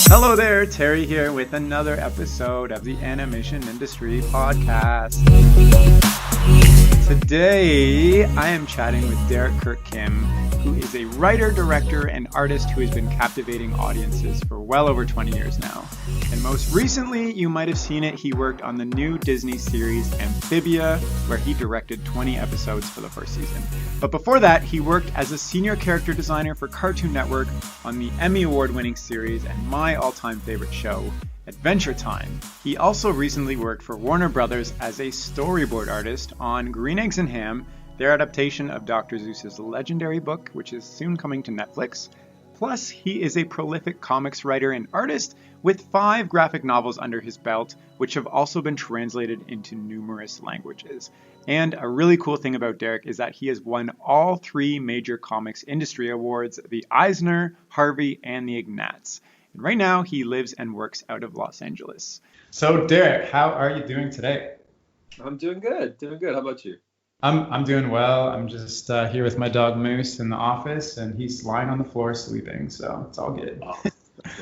Hello there, Terry here with another episode of the Animation Industry Podcast. Today, I am chatting with Derek Kirk Kim, who is a writer, director, and artist who has been captivating audiences for well over 20 years now. And most recently, you might have seen it, he worked on the new Disney series Amphibia, where he directed 20 episodes for the first season. But before that, he worked as a senior character designer for Cartoon Network on the Emmy Award-winning series and my all-time favorite show, Adventure Time. He also recently worked for Warner Brothers as a storyboard artist on Green Eggs and Ham, their adaptation of Dr. Seuss's legendary book, which is soon coming to Netflix. Plus, he is a prolific comics writer and artist with 5 graphic novels under his belt, which have also been translated into numerous languages. And a really cool thing about Derek is that he has won all 3 major comics industry awards, the Eisner, Harvey, and the Ignatz. And right now, he lives and works out of Los Angeles. So, Derek, how are you doing today? I'm doing good. How about you? I'm doing well. I'm just here with my dog Moose in the office, and he's lying on the floor sleeping, so it's all good. Oh, that's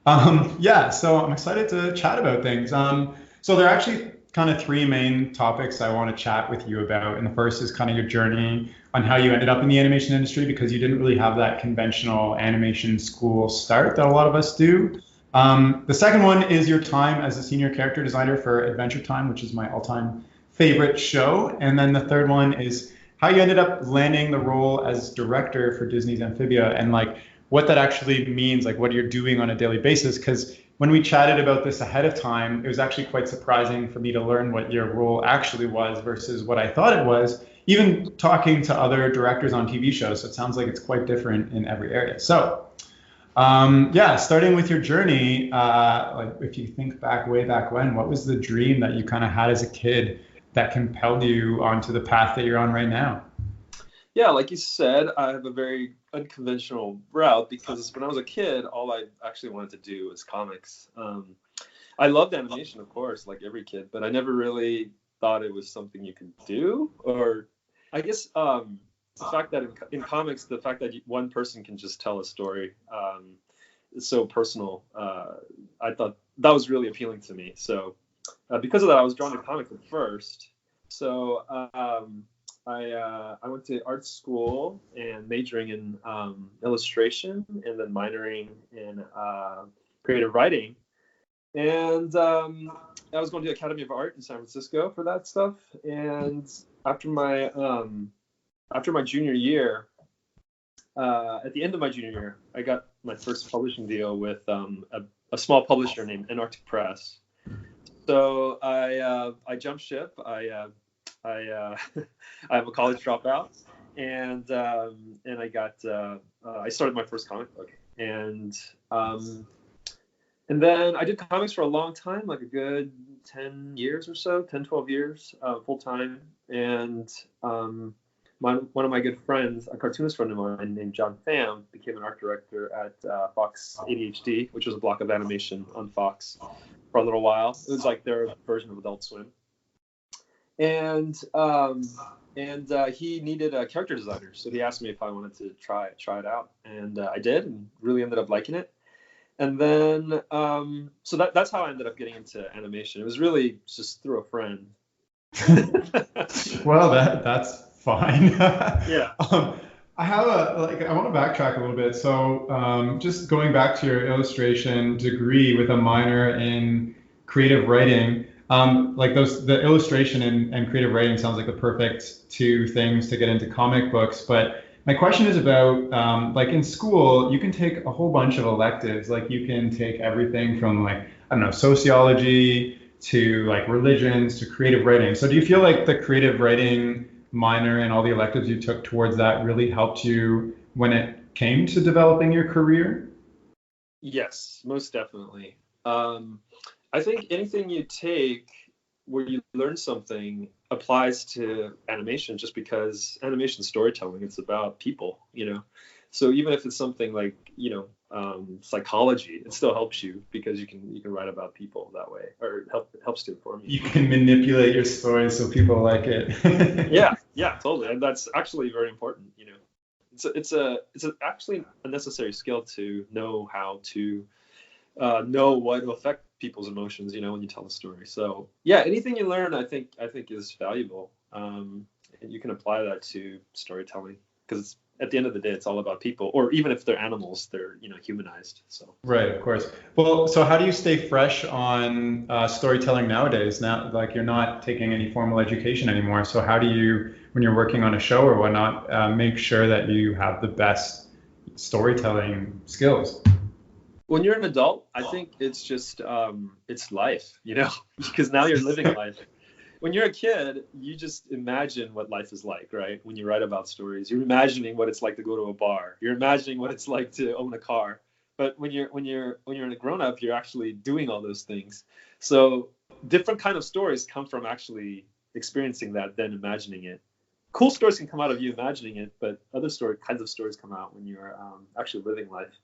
nice. So I'm excited to chat about things. So there are actually kind of 3 main topics I want to chat with you about, and the first is kind of your journey on how you ended up in the animation industry, because you didn't really have that conventional animation school start that a lot of us do. The second one is your time as a senior character designer for Adventure Time, which is my all-time favorite show. And then the third one is how you ended up landing the role as director for Disney's Amphibia, and like what that actually means, like what you're doing on a daily basis. Because when we chatted about this ahead of time, it was actually quite surprising for me to learn what your role actually was versus what I thought it was, even talking to other directors on TV shows. So it sounds like it's quite different in every area. So starting with your journey, like if you think back way back when, what was the dream that you kind of had as a kid that compelled you onto the path that you're on right now? Yeah, like you said, I have a very unconventional route because when I was a kid, all I actually wanted to do was comics. I loved animation, of course, like every kid, but I never really thought it was something you could do. Or I guess the fact that in comics, the fact that one person can just tell a story is so personal. I thought that was really appealing to me. So because of that, I was drawn to comics at first. So I went to art school and majoring in illustration, and then minoring in creative writing. And I was going to the Academy of Art in San Francisco for that stuff. And after my junior year, at the end of my junior year, I got my first publishing deal with a small publisher named Antarctic Press. So I jumped ship. I'm a college dropout, and I started my first comic book, and then I did comics for a long time, like a good 10 years or so, 12 years, full time. And one of my good friends, a cartoonist friend of mine named John Pham, became an art director at Fox ADHD, which was a block of animation on Fox for a little while. It was like their version of Adult Swim. And he needed a character designer, so he asked me if I wanted to try it out, and I did, and really ended up liking it. And then so that's how I ended up getting into animation. It was really just through a friend. Well, that's fine. Yeah. I want to backtrack a little bit. So just going back to your illustration degree with a minor in creative writing. The illustration and creative writing sounds like the perfect 2 things to get into comic books. But my question is about, like in school, you can take a whole bunch of electives. Like you can take everything from sociology to like religions to creative writing. So do you feel like the creative writing minor and all the electives you took towards that really helped you when it came to developing your career? Yes, most definitely. I think anything you take where you learn something applies to animation, just because animation storytelling, it's about people, So even if it's something like, psychology, it still helps you because you can write about people that way, or it helps to inform you. You can manipulate your story so people like it. Yeah, totally. And that's actually very important, It's actually a necessary skill to know how to know what will affect people's emotions, when you tell a story. So yeah, anything you learn, I think is valuable. And you can apply that to storytelling, because at the end of the day, it's all about people, or even if they're animals, they're, humanized. So Right, of course. Well, so how do you stay fresh on storytelling nowadays? Now, like you're not taking any formal education anymore. So how do you, when you're working on a show or whatnot, make sure that you have the best storytelling skills? when you're an adult, I think it's just it's life, because now you're living life. When you're a kid, you just imagine what life is like, right? When you write about stories, you're imagining what it's like to go to a bar. You're imagining what it's like to own a car. But when you're a grown up, you're actually doing all those things. So different kind of stories come from actually experiencing that, then imagining it. Cool stories can come out of you imagining it, but other kinds of stories come out when you're actually living life.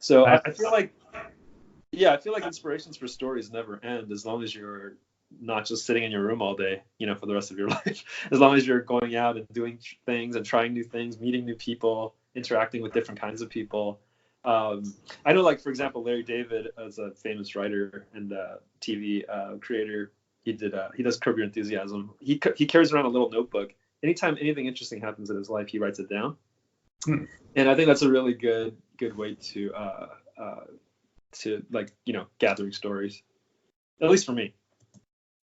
So I feel like, I feel like inspirations for stories never end, as long as you're not just sitting in your room all day, for the rest of your life. As long as you're going out and doing things and trying new things, meeting new people, interacting with different kinds of people. I know, like, for example, Larry David, as a famous writer and TV creator, he does Curb Your Enthusiasm. He carries around a little notebook. Anytime anything interesting happens in his life, he writes it down. And I think that's a really good way to gathering stories, at least for me.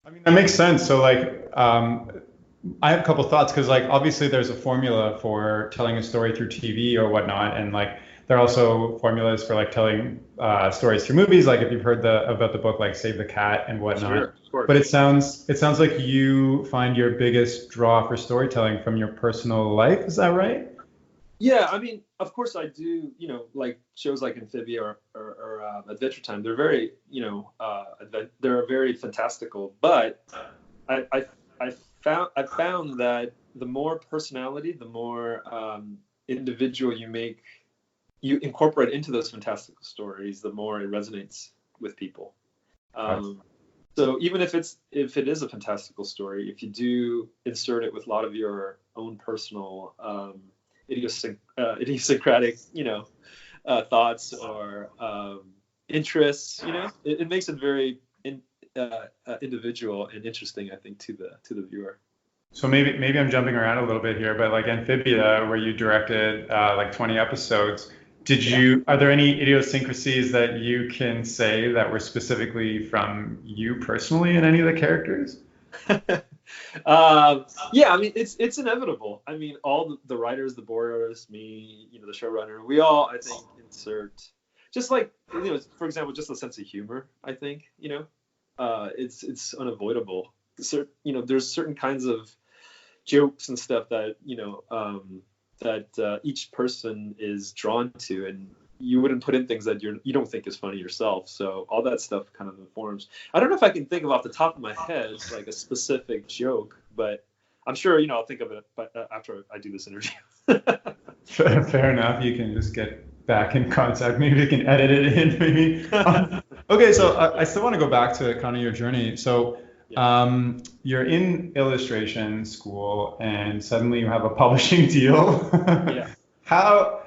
I mean, that makes sense. So like, I have a couple thoughts, because like obviously there's a formula for telling a story through TV or whatnot, and like there are also formulas for like telling stories through movies. Like if you've heard about the book like Save the Cat and whatnot. Sure, of course. But it sounds like you find your biggest draw for storytelling from your personal life. Is that right? Yeah, I mean, of course I do. Like shows like Amphibia or Adventure Time. They're very, they're very fantastical. But I found that the more personality, the more individual you incorporate into those fantastical stories, the more it resonates with people. So even if it is a fantastical story, if you do insert it with a lot of your own personal idiosyncratic, thoughts or interests, it makes it very individual and interesting, I think, to the viewer. So maybe I'm jumping around a little bit here, but like Amphibia, where you directed like 20 episodes, are there any idiosyncrasies that you can say that were specifically from you personally in any of the characters? I mean, it's inevitable. I mean, all the writers, the board artists, me, the showrunner, we all, I think, insert, just like, for example, just a sense of humor. I think, it's unavoidable. There's certain kinds of jokes and stuff that that each person is drawn to, and you wouldn't put in things that you don't think is funny yourself. So all that stuff kind of informs. I don't know if I can think of off the top of my head like a specific joke, but I'm sure I'll think of it. But after I do this interview. Fair enough. You can just get back in contact. Maybe you can edit it in. Maybe. Okay, so I still want to go back to kind of your journey. So you're in illustration school, and suddenly you have a publishing deal. Yeah. How?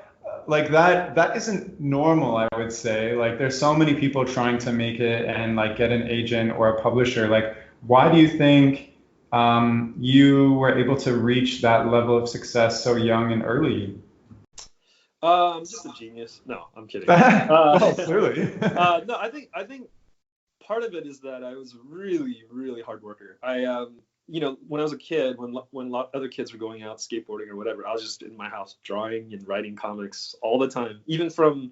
Like that isn't normal, I would say. Like there's so many people trying to make it and like get an agent or a publisher. Like, why do you think you were able to reach that level of success so young and early? Just a genius. No, I'm kidding. Oh, clearly. No, I think part of it is that I was really, really hard worker. When I was a kid, when other kids were going out skateboarding or whatever, I was just in my house drawing and writing comics all the time. Even from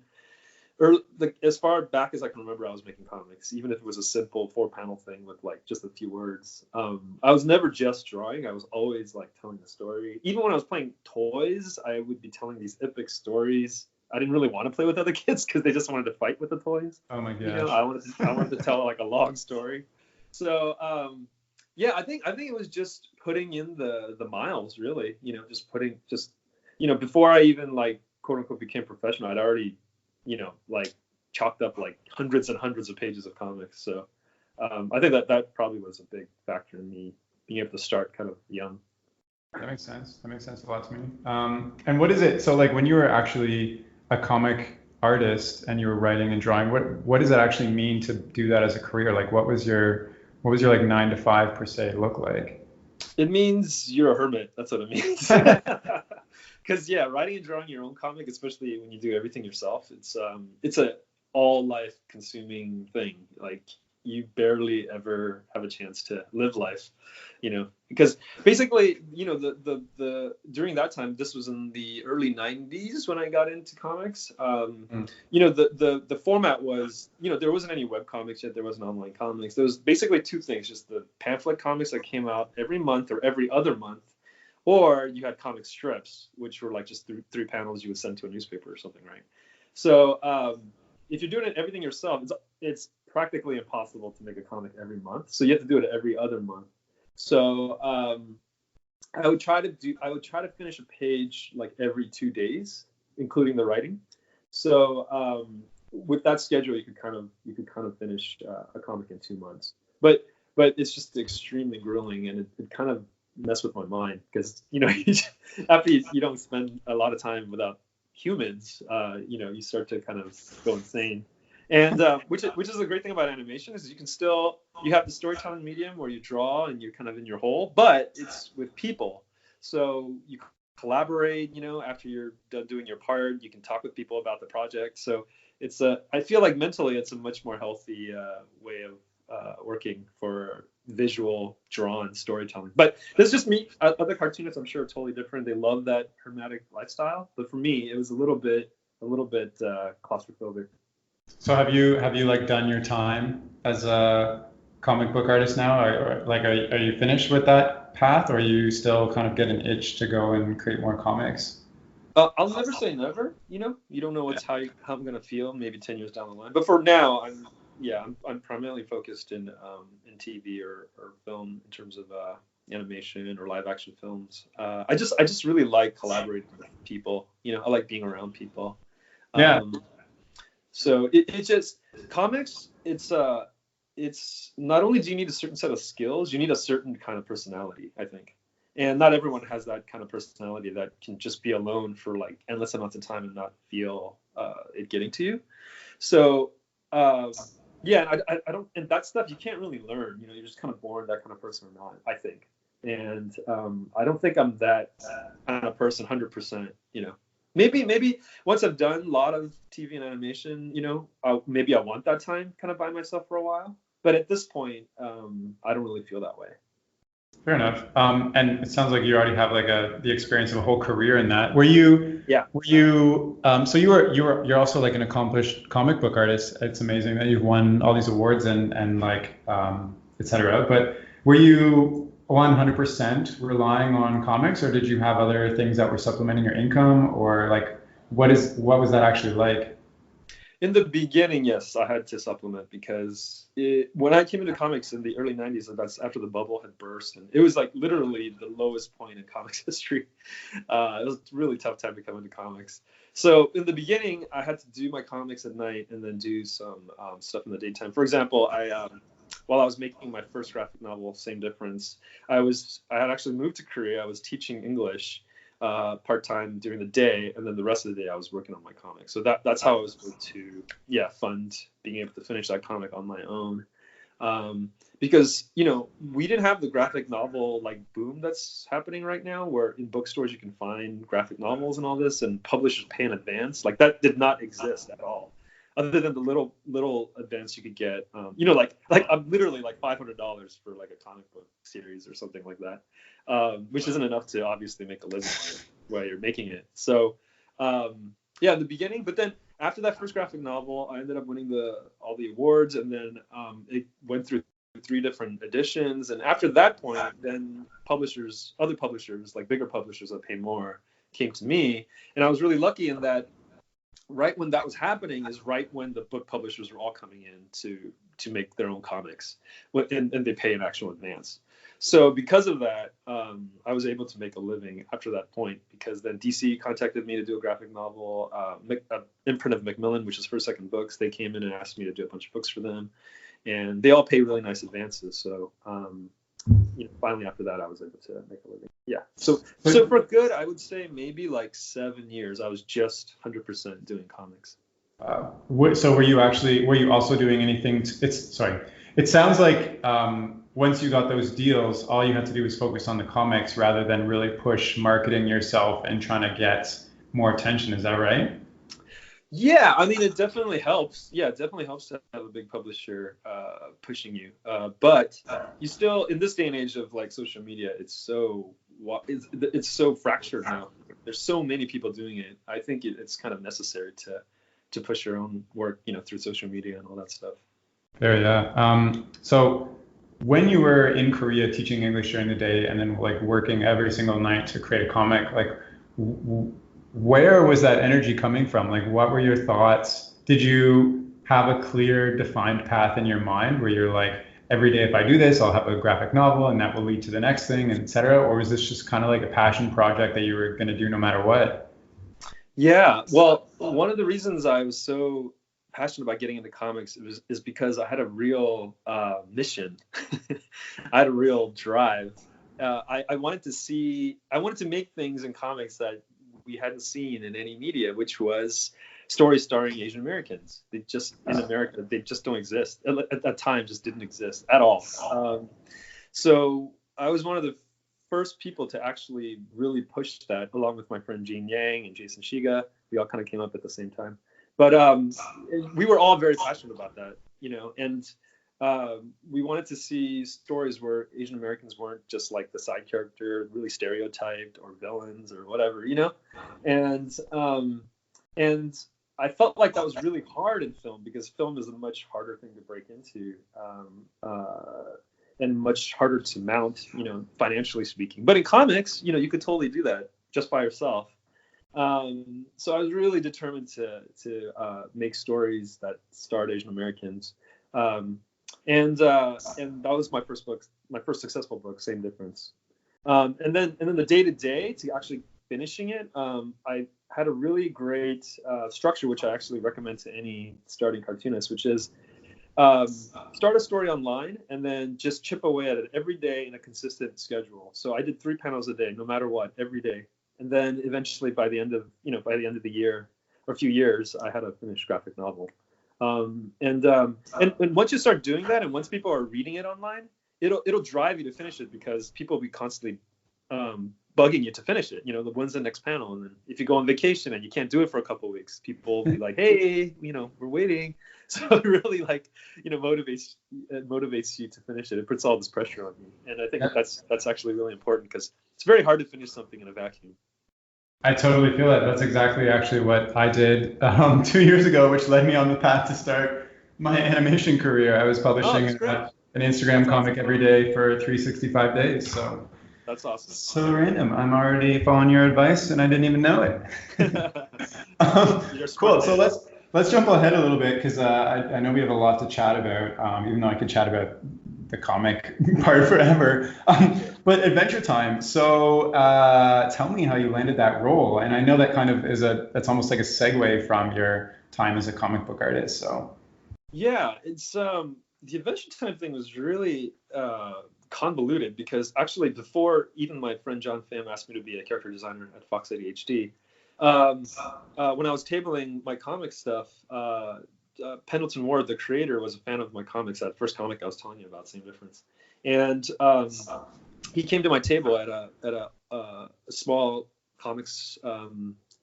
as far back as I can remember, I was making comics, even if it was a simple 4-panel thing with like just a few words. I was never just drawing. I was always like telling a story. Even when I was playing toys, I would be telling these epic stories. I didn't really want to play with other kids because they just wanted to fight with the toys. Oh my gosh. I wanted to tell like a long story. So I think it was just putting in the miles, really. Before I even like quote unquote became professional, I'd already like chalked up like hundreds and hundreds of pages of comics. So I think that probably was a big factor in me being able to start kind of young. That makes sense. That makes sense a lot to me. And what is it? So like when you were actually a comic artist and you were writing and drawing, what does it actually mean to do that as a career? Like, what was your like 9 to 5 per se look like? It means you're a hermit. That's what it means. Because yeah, writing and drawing your own comic, especially when you do everything yourself, it's a all life consuming thing. Like you barely ever have a chance to live life, because basically, the during that time, this was in the early 90s when I got into comics. The format was, there wasn't any web comics yet. There wasn't online comics. There was basically two things, just the pamphlet comics that came out every month or every other month, or you had comic strips, which were like just three panels you would send to a newspaper or something, right? So if you're doing everything yourself, it's practically impossible to make a comic every month. So you have to do it every other month. So I would try to finish a page like every 2 days, including the writing. So with that schedule, you could kind of finish a comic in 2 months. But it's just extremely grueling, and it kind of messed with my mind because after you don't spend a lot of time without humans, you start to kind of go insane. And which is a great thing about animation is you have the storytelling medium where you draw and you're kind of in your hole, but it's with people. So you collaborate, after you're done doing your part, you can talk with people about the project. So I feel like mentally it's a much more healthy way of working for visual drawn storytelling. But this is just me. Other cartoonists I'm sure are totally different. They love that hermetic lifestyle. But for me, it was a little bit claustrophobic. So have you like done your time as a comic book artist now, or like are you finished with that path, or are you still kind of get an itch to go and create more comics? I'll never say never. You don't know how I'm gonna feel maybe 10 years down the line. But for now, I'm primarily focused in TV or film in terms of animation or live action films. I just really like collaborating with people. I like being around people. Yeah. So it just comics. It's not only do you need a certain set of skills, you need a certain kind of personality, I think. And not everyone has that kind of personality that can just be alone for like endless amounts of time and not feel it getting to you. So yeah, I don't, and that stuff you can't really learn. You're just kind of born that kind of person or not, I think. And I don't think I'm that kind of person 100%. Maybe once I've done a lot of TV and animation, maybe I want that time kind of by myself for a while. But at this point, I don't really feel that way. Fair enough. And it sounds like you already have like the experience of a whole career in that. Were you? Yeah. So you're also like an accomplished comic book artist. It's amazing that you've won all these awards and like et cetera. But were you 100% relying on comics, or did you have other things that were supplementing your income, or like what was that actually like? In the beginning, yes, I had to supplement because when I came into comics in the early 90s, that's after the bubble had burst, and it was like literally the lowest point in comics history. It was a really tough time to come into comics. So in the beginning, I had to do my comics at night and then do some stuff in the daytime. For example, while I was making my first graphic novel, Same Difference, I had actually moved to Korea. I was teaching English part-time during the day, and then the rest of the day I was working on my comic. So that's how I was able to fund being able to finish that comic on my own, because we didn't have the graphic novel like boom that's happening right now, where in bookstores you can find graphic novels and all this, and publishers pay in advance. Like that did not exist at all, other than the little advance you could get. Like I'm literally like $500 for like a comic book series or something like that, which isn't enough to obviously make a living while you're making it. So in the beginning, but then after that first graphic novel, I ended up winning all the awards, and then it went through 3 different editions. And after that point, then other publishers, like bigger publishers that pay more, came to me, and I was really lucky in that. Right when that was happening is right when the book publishers were all coming in to make their own comics, and they pay an actual advance. So because of that, I was able to make a living after that point, because then DC contacted me to do a graphic novel, imprint of Macmillan, which is First Second Books. They came in and asked me to do a bunch of books for them, and they all pay really nice advances. So finally after that, I was able to make a living. Yeah. So for good, I would say maybe like 7 years, I was just 100% doing comics. So were you also doing anything? It sounds like once you got those deals, all you had to do was focus on the comics rather than really push marketing yourself and trying to get more attention. Is that right? Yeah, I mean, it definitely helps. Yeah, it definitely helps to have a big publisher pushing you. But you still, in this day and age of like social media, it's so fractured now. There's so many people doing it. I think it's kind of necessary to push your own work, through social media and all that stuff. There, yeah. So when you were in Korea teaching English during the day and then like working every single night to create a comic, like where was that energy coming from? Like, what were your thoughts? Did you have a clear, defined path in your mind where you're like, every day if I do this, I'll have a graphic novel and that will lead to the next thing, and et cetera? Or was this just kind of like a passion project that you were going to do no matter what? Yeah, well, one of the reasons I was so passionate about getting into comics is because I had a real mission. I had a real drive. I wanted to make things in comics that we hadn't seen in any media, which was stories starring Asian Americans. In America, they just don't exist. At that time, just didn't exist at all. So I was one of the first people to actually really push that, along with my friend Gene Yang and Jason Shiga. We all kind of came up at the same time. But we were all very passionate about that, and we wanted to see stories where Asian Americans weren't just like the side character, really stereotyped, or villains or whatever, and I felt like that was really hard in film, because film is a much harder thing to break into, and much harder to mount, financially speaking. But in comics, you could totally do that just by yourself. So I was really determined to make stories that starred Asian Americans. And that was my first book, my first successful book, Same Difference. And then the day-to-day to actually finishing it, I had a really great structure, which I actually recommend to any starting cartoonist, which is start a story online and then just chip away at it every day in a consistent schedule. So I did 3 panels a day, no matter what, every day. And then eventually by the end of the year, or a few years, I had a finished graphic novel. And once you start doing that, and once people are reading it online, it'll drive you to finish it, because people will be constantly bugging you to finish it. When's the next panel? And then if you go on vacation and you can't do it for a couple of weeks, people will be like, hey, we're waiting. So it really motivates you to finish it. It puts all this pressure on you, and I think that's actually really important, because it's very hard to finish something in a vacuum. I totally feel that. That's exactly actually what I did 2 years ago, which led me on the path to start my animation career. I was publishing an Instagram comic every day for 365 days. So that's awesome. So random. I'm already following your advice, and I didn't even know it. Cool. So let's jump ahead a little bit, because I know we have a lot to chat about, even though I could chat about the comic part forever. But Adventure Time. So tell me how you landed that role. And I know that kind of that's almost like a segue from your time as a comic book artist. So yeah, it's the Adventure Time thing was really convoluted, because actually before even my friend John Pham asked me to be a character designer at Fox ADHD, when I was tabling my comic stuff, Pendleton Ward, the creator, was a fan of my comics, that first comic I was telling you about, Same Difference. And he came to my table at a small comics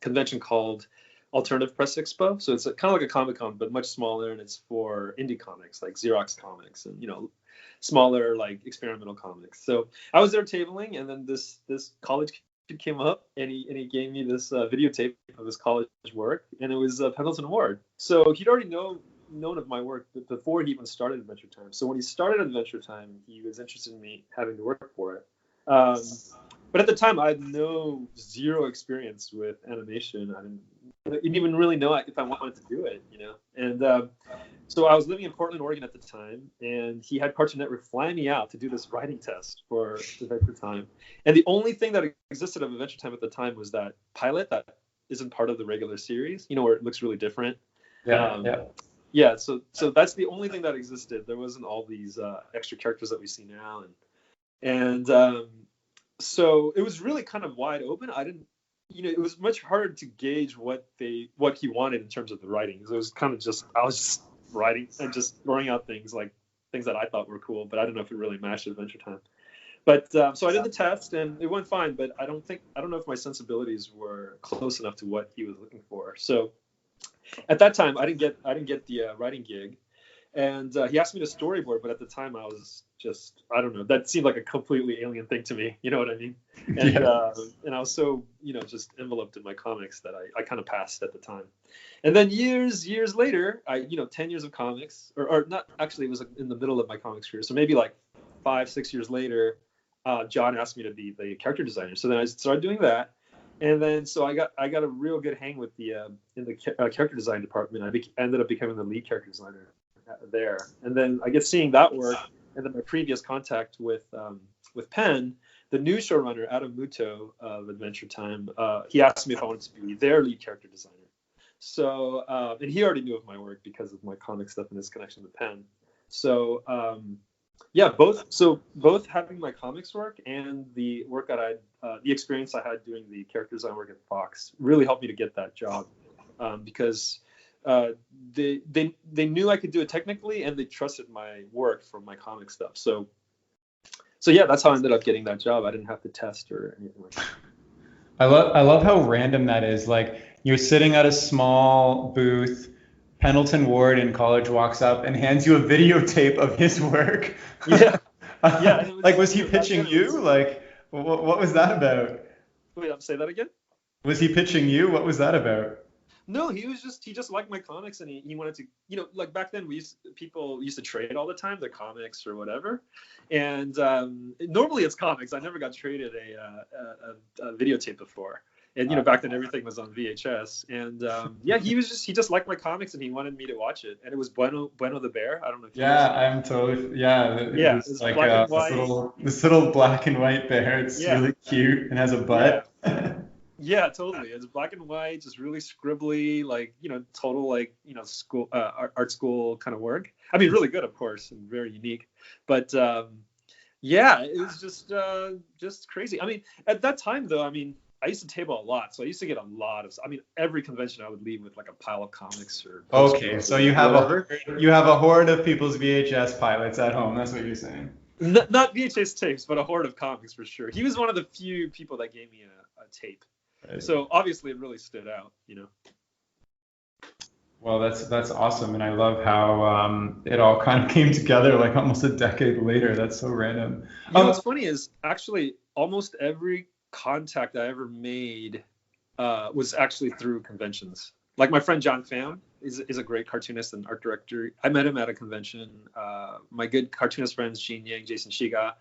convention called Alternative Press Expo. So it's kind of like a Comic-Con, but much smaller, and it's for indie comics like Xerox comics and smaller like experimental comics. So I was there tabling, and then this college kid came up, and he gave me this videotape of his college work, and it was Pendleton Ward. So he'd already known of my work before he even started Adventure Time. So when he started Adventure Time, he was interested in me having to work for it. But at the time, I had zero experience with animation. I didn't even really know if I wanted to do it, And so I was living in Portland, Oregon at the time, and he had Cartoon Network fly me out to do this writing test for Adventure Time. And the only thing that existed of Adventure Time at the time was that pilot that isn't part of the regular series, where it looks really different. Yeah. So that's the only thing that existed. There wasn't all these extra characters that we see now, and so it was really kind of wide open. I didn't, it was much harder to gauge what he wanted in terms of the writing. So it was kind of just, I was just writing and just throwing out things that I thought were cool, but I don't know if it really matched Adventure Time. But so I did the test and it went fine, but I don't know if my sensibilities were close enough to what he was looking for. So at that time, I didn't get the writing gig, and he asked me to storyboard, but at the time I was just, I don't know, that seemed like a completely alien thing to me. You know what I mean? And and I was so just enveloped in my comics that I kind of passed at the time. And then years later, 10 years of comics, or not, actually it was in the middle of my comics career, so maybe like 5-6 years later, John asked me to be the character designer. So then I started doing that. And then so I got a real good hang with the in the character design department. I ended up becoming the lead character designer there. And then I guess seeing that work, and then my previous contact with Penn, the new showrunner Adam Muto of Adventure Time, he asked me if I wanted to be their lead character designer. So and he already knew of my work because of my comic stuff and his connection with Penn. So both having my comics work and the work that the experience I had doing the character design work at Fox really helped me to get that job, because they knew I could do it technically, and they trusted my work from my comic stuff. So yeah, that's how I ended up getting that job. I didn't have to test or anything like that. I love how random that is. Like, you're sitting at a small booth, Pendleton Ward in college walks up and hands you a videotape of his work. Yeah. Yeah. Was he pitching you? Like, what was that about? Wait, say that again? Was he pitching you? What was that about? No, he just liked my comics, and he wanted to, like back then people used to trade all the time, their comics or whatever. And normally it's comics. I never got traded a videotape before. And back then everything was on VHS, and he just liked my comics and he wanted me to watch it. And it was Bueno the Bear. I don't know if I'm totally It's like this little black and white bear. It's really cute and has a butt. Yeah, totally. It's black and white, just really scribbly, total school art school kind of work. I mean, really good, of course, and very unique. But it was just crazy. I mean, at that time though, I used to table a lot, so I used to get a lot of. Every convention I would leave with like a pile of comics or. Okay, so you have a horde of people's VHS pilots at home. That's what you're saying. Not VHS tapes, but a horde of comics for sure. He was one of the few people that gave me a tape, right. So obviously it really stood out, Well, that's awesome, and I love how it all kind of came together like almost a decade later. That's so random. What's funny is actually almost every contact I ever made was actually through conventions. Like my friend John Pham is a great cartoonist and art director. I met him at a convention. My good cartoonist friends, Gene Yang, Jason Shiga,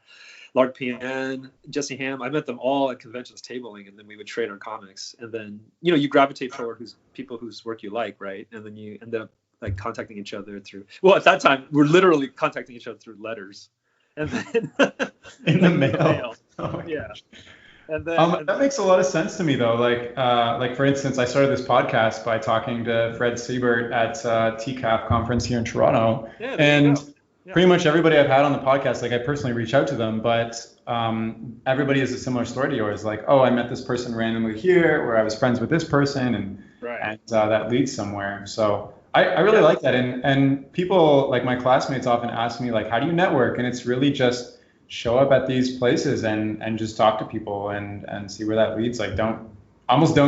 Lark Pien, Jesse Ham, I met them all at conventions tabling, and then we would trade our comics. And then, you gravitate toward people whose work you like, right? And then you end up like contacting each other through, well, at that time, we're literally contacting each other through letters. And then in the mail. Oh yeah. Gosh. And then that makes a lot of sense to me though. Like for instance, I started this podcast by talking to Fred Siebert at TCAF conference here in Toronto, pretty much everybody I've had on the podcast, like I personally reach out to them, but everybody has a similar story to yours. Like, oh, I met this person randomly here, where I was friends with this person, and that leads somewhere. So I really like that, and people like my classmates often ask me like, how do you network? And it's really just show up at these places and just talk to people and see where that leads. Like don't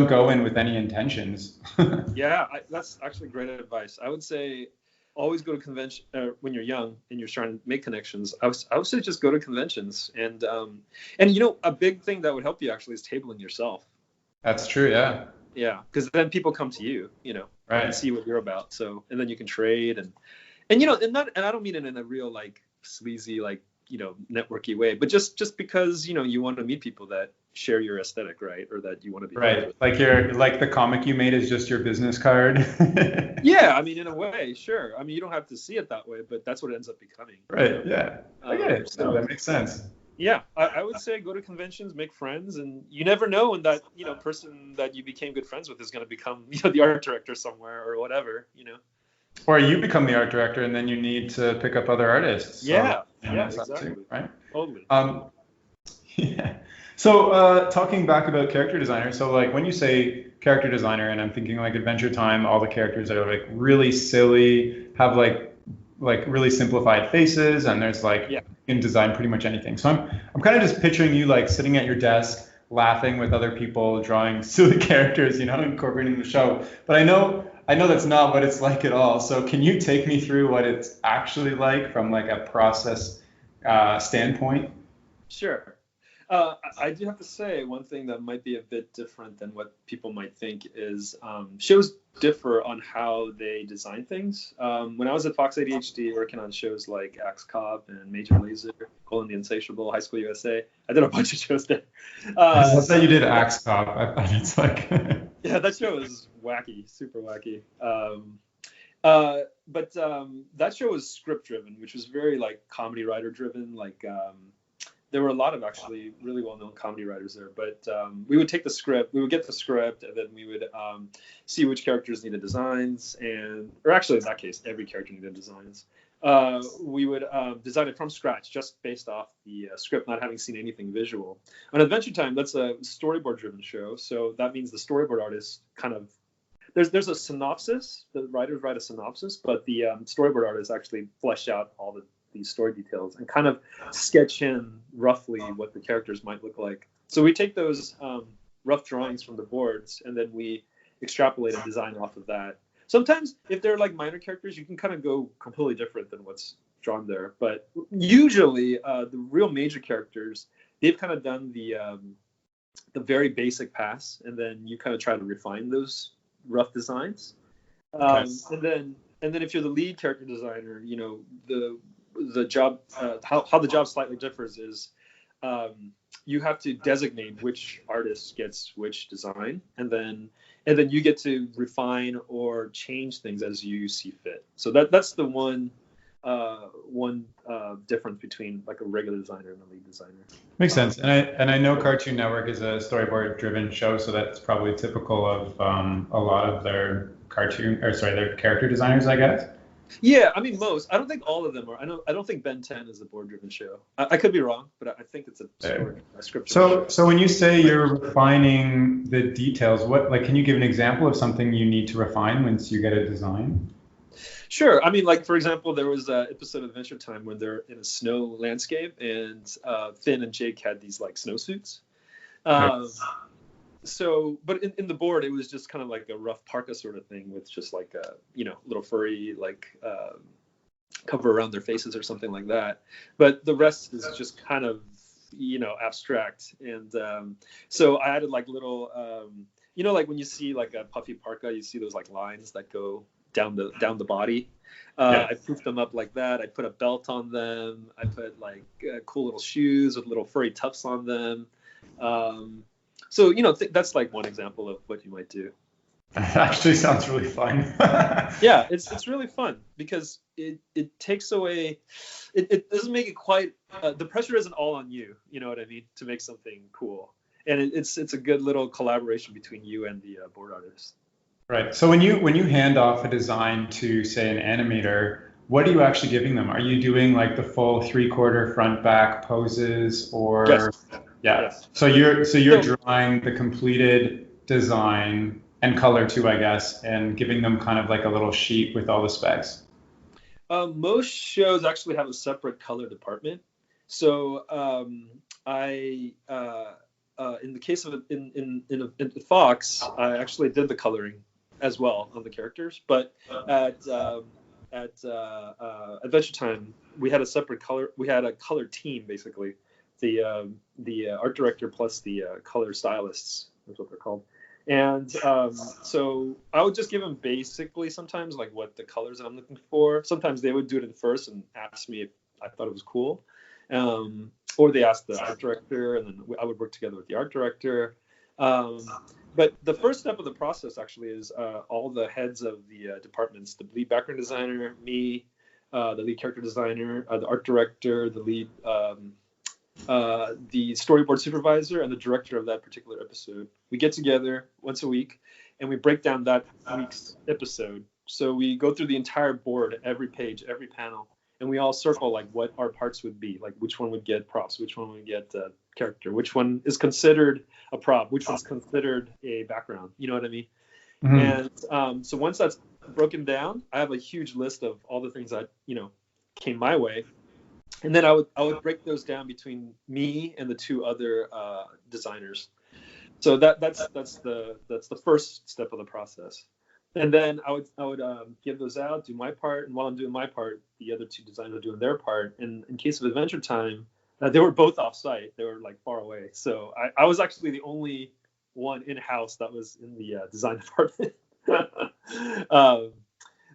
go in with any intentions. That's actually great advice. I would say always go to convention when you're young and you're trying to make connections. I would say just go to conventions, and a big thing that would help you actually is tabling yourself. That's true. Yeah, because then people come to you, right, and see what you're about. So, and then you can trade and I don't mean it in a real like sleazy like networky way, but just because you want to meet people that share your aesthetic, right, or that you want to be right with. Like the comic you made is just your business card. Yeah, in a way, sure. You don't have to see it that way, but that's what it ends up becoming, right? Yeah, I get it. So that makes sense. Yeah, I would say go to conventions, make friends, and you never know when that person that you became good friends with is going to become the art director somewhere or whatever. Or you become the art director, and then you need to pick up other artists. So, exactly. Too, right? Totally. Yeah. So, talking back about character designer, so like when you say character designer, and I'm thinking like Adventure Time, all the characters are like really silly, have like really simplified faces, and there's like Yeah. you can design pretty much anything. So I'm kind of just picturing you like sitting at your desk, laughing with other people, drawing silly characters, incorporating the show. But I know that's not what it's like at all. So can you take me through what it's actually like from like a process standpoint? Sure. I do have to say one thing that might be a bit different than what people might think is shows differ on how they design things. When I was at Fox ADHD working on shows like Axe Cop and Major Lazer, Colin the Insatiable, High School USA, I did a bunch of shows there. I love that you did Axe Cop. It's like Yeah, that show was wacky, super wacky. But that show was script driven, which was very like comedy writer driven. Like there were a lot of actually really well known comedy writers there. But we would take the script, we would get the script, and then we would see which characters needed designs, or actually in that case, every character needed designs. We would design it from scratch, just based off the script, not having seen anything visual. On Adventure Time, that's a storyboard-driven show, so that means the storyboard artist kind of there's a synopsis. The writers write a synopsis, but the storyboard artists actually flesh out all these story details and kind of sketch in roughly what the characters might look like. So we take those rough drawings from the boards, and then we extrapolate a design off of that. Sometimes, if they're like minor characters, you can kind of go completely different than what's drawn there. But usually, the real major characters, they've kind of done the very basic pass, and then you kind of try to refine those rough designs. Okay. And then if you're the lead character designer, the job how the job slightly differs is you have to designate which artist gets which design, and then you get to refine or change things as you see fit. So that's the one difference between like a regular designer and a lead designer. Makes sense. And I know Cartoon Network is a storyboard driven show, so that's probably typical of a lot of their their character designers, I guess. Yeah, I mean most. I don't think all of them are. I don't think Ben 10 is a board-driven show. I could be wrong, but I think it's a script. So when you say you're refining the details, can you give an example of something you need to refine once you get a design? Sure. I mean, like for example, there was an episode of Adventure Time where they're in a snow landscape, and Finn and Jake had these like snowsuits. So, but in the board, it was just kind of like a rough parka sort of thing with just like a, little furry, like cover around their faces or something like that. But the rest is just kind of, abstract. And so I added like little, like when you see like a puffy parka, you see those like lines that go down the body. Yeah. I poofed them up like that. I put a belt on them. I put like cool little shoes with little furry tufts on them. So, that's like one example of what you might do. It actually sounds really fun. Yeah, it's really fun because it takes away, it doesn't make it quite, the pressure isn't all on you, you know what I mean, to make something cool. And it's a good little collaboration between you and the board artist. Right. So when you hand off a design to, say, an animator, what are you actually giving them? Are you doing like the full 3/4 front back poses, or? Yes. Yeah. Yes. So you're drawing the completed design and color too, I guess, and giving them kind of like a little sheet with all the specs. Most shows actually have a separate color department. So in the case of in Fox, I actually did the coloring as well on the characters. But at Adventure Time, we had a separate color. We had a color team basically. The art director plus the color stylists, that's what they're called. And so I would just give them basically sometimes like what the colors I'm looking for. Sometimes they would do it in first and ask me if I thought it was cool. Or they asked the art director, and then I would work together with the art director. But the first step of the process actually is all the heads of the departments, the lead background designer, me, the lead character designer, the art director, the lead the storyboard supervisor, and the director of that particular episode. We get together once a week and we break down that week's episode. So we go through the entire board, every page, every panel, and we all circle like what our parts would be, like which one would get props, which one would get character, which one is considered a prop, which one's considered a background. You know what I mean? Mhm. And so once that's broken down, I have a huge list of all the things that came my way, and then I would break those down between me and the two other designers. So that's the first step of the process. And then I would give those out, do my part, and while I'm doing my part, the other two designers are doing their part. And in case of Adventure Time, they were both off-site. They were like far away, so I was actually the only one in-house that was in the design department.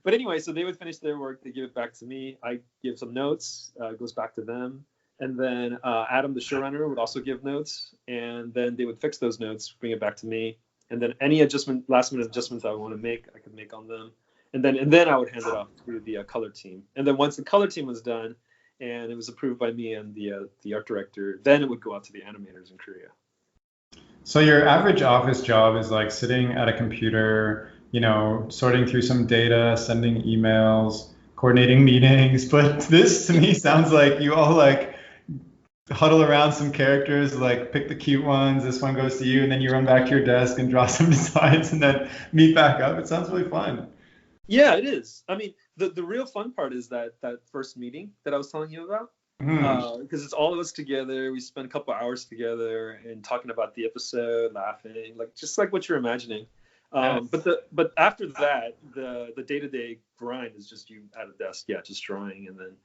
But anyway, so they would finish their work, they give it back to me. I give some notes, it goes back to them. And then Adam, the showrunner, would also give notes, and then they would fix those notes, bring it back to me. And then any last minute adjustments I want to make, I could make on them. And then I would hand it off to the color team. And then once the color team was done, and it was approved by me and the art director, then it would go out to the animators in Korea. So your average office job is like sitting at a computer, sorting through some data, sending emails, coordinating meetings. But this to me sounds like you all like huddle around some characters, like pick the cute ones. This one goes to you, and then you run back to your desk and draw some designs, and then meet back up. It sounds really fun. Yeah, it is. I mean, the real fun part is that first meeting that I was telling you about, because it's all of us together. We spend a couple hours together and talking about the episode, laughing, like just like what you're imagining. Yes. But after that, the day-to-day grind is just you at a desk, just drawing, and then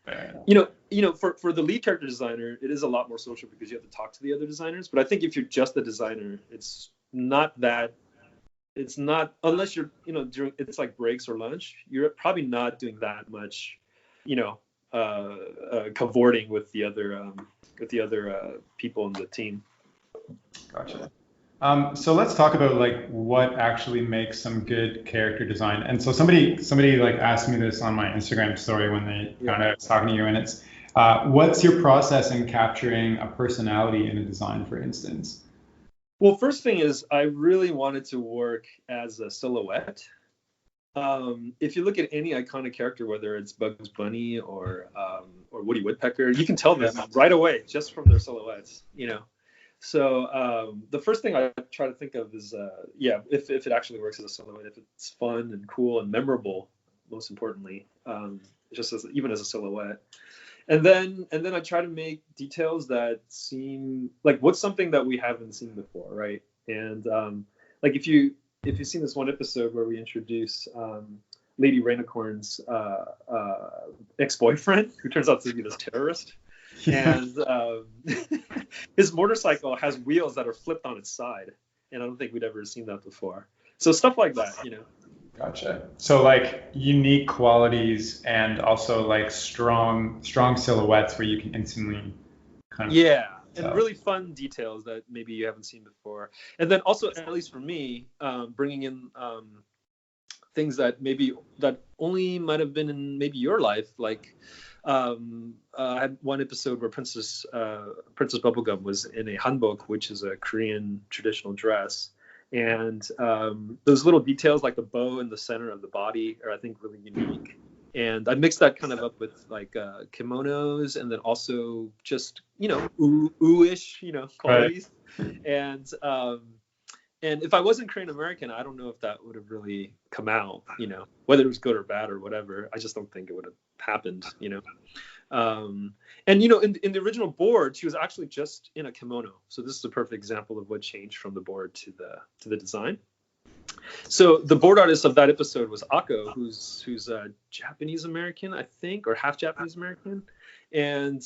for the lead character designer, it is a lot more social because you have to talk to the other designers. But I think if you're just the designer, it's not unless you're during it's like breaks or lunch, you're probably not doing that much, cavorting with the other people in the team. Gotcha. So let's talk about like what actually makes some good character design. And so somebody like asked me this on my Instagram story when they found out I was talking to you, and it's what's your process in capturing a personality in a design, for instance? Well, first thing is I really wanted to work as a silhouette. If you look at any iconic character, whether it's Bugs Bunny or Woody Woodpecker, you can tell them right away just from their silhouettes, So the first thing I try to think of is, if it actually works as a silhouette, if it's fun and cool and memorable, most importantly, even as a silhouette. And then I try to make details that seem like what's something that we haven't seen before, right? And like if you've seen this one episode where we introduce Lady Rainicorn's ex-boyfriend, who turns out to be this terrorist. Yeah. And his motorcycle has wheels that are flipped on its side, and I don't think we'd ever seen that before. So stuff like that, Gotcha. So like unique qualities and also like strong silhouettes where you can instantly kind of and really fun details that maybe you haven't seen before. And then also, at least for me, bringing in things that only might have been in maybe your life, like. I had one episode where Princess Bubblegum was in a hanbok, which is a Korean traditional dress, and those little details like the bow in the center of the body are, I think, really unique. And I mixed that kind of up with like kimonos, and then also just ooh-ish qualities. Right. And if I wasn't Korean American, I don't know if that would have really come out, whether it was good or bad or whatever. I just don't think it would have happened, And in the original board, she was actually just in a kimono. So this is a perfect example of what changed from the board to the design. So the board artist of that episode was Ako, who's Japanese American, I think, or half Japanese American, and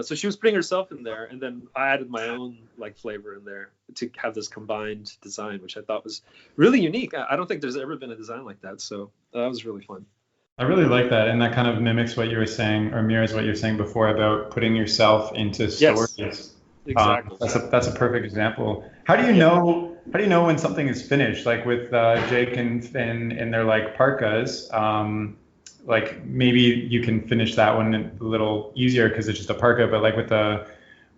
so she was putting herself in there, and then I added my own like flavor in there to have this combined design, which I thought was really unique. I don't think there's ever been a design like that, so that was really fun. I really like that, and that kind of mimics what you were saying, or mirrors what you were saying before about putting yourself into stories. Yes, exactly. That's a perfect example. How do you know when something is finished? Like with Jake and Finn in their like parkas. Like maybe you can finish that one a little easier because it's just a parka, but like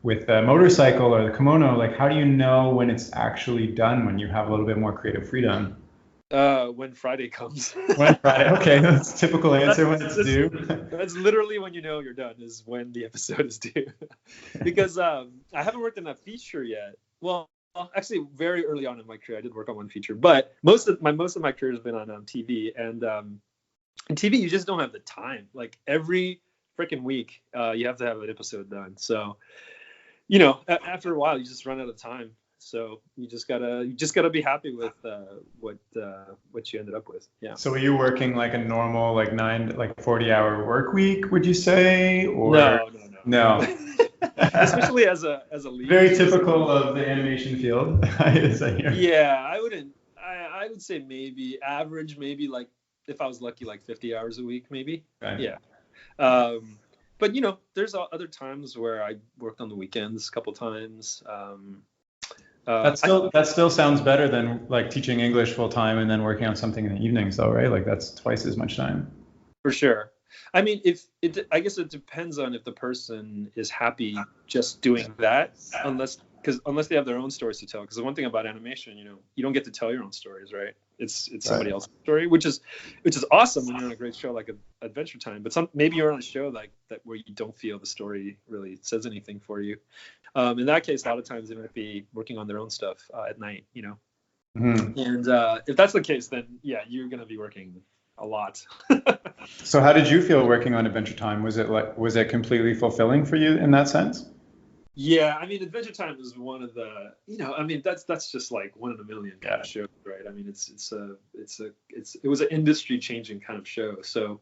with the motorcycle or the kimono, like how do you know when it's actually done when you have a little bit more creative freedom? When Friday comes. When Friday? Okay, that's a typical answer when it's That's, due. that's literally when you know you're done, is when the episode is due. Because I haven't worked in a feature yet. Well, actually, very early on in my career, I did work on one feature, but most of my career has been on TV, and in TV you just don't have the time. Like every freaking week, you have to have an episode done. So, after a while, you just run out of time. So you just gotta be happy with what you ended up with. Yeah. So were you working like a normal like 40-hour work week, would you say? Or No. no? Especially as a lead. Very typical of the animation field, as I hear. Yeah, I wouldn't. I would say maybe average, maybe like if I was lucky, like 50 hours a week, maybe. Okay. Yeah. But there's other times where I worked on the weekends a couple times. That still sounds better than like teaching English full time and then working on something in the evenings, though, right? Like that's twice as much time. For sure. I mean, I guess it depends on if the person is happy just doing that, unless they have their own stories to tell. Because the one thing about animation, you don't get to tell your own stories, right? It's somebody else's story, which is awesome when you're on a great show like Adventure Time. But maybe you're on a show like that where you don't feel the story really says anything for you. In that case, a lot of times they might be working on their own stuff at night, Mm-hmm. And if that's the case, then yeah, you're going to be working a lot. So how did you feel working on Adventure Time? Was it completely fulfilling for you in that sense? Yeah, I mean, Adventure Time is one of the, I mean, that's just like one in a million kind of show, right? I mean, it was an industry changing kind of show. So,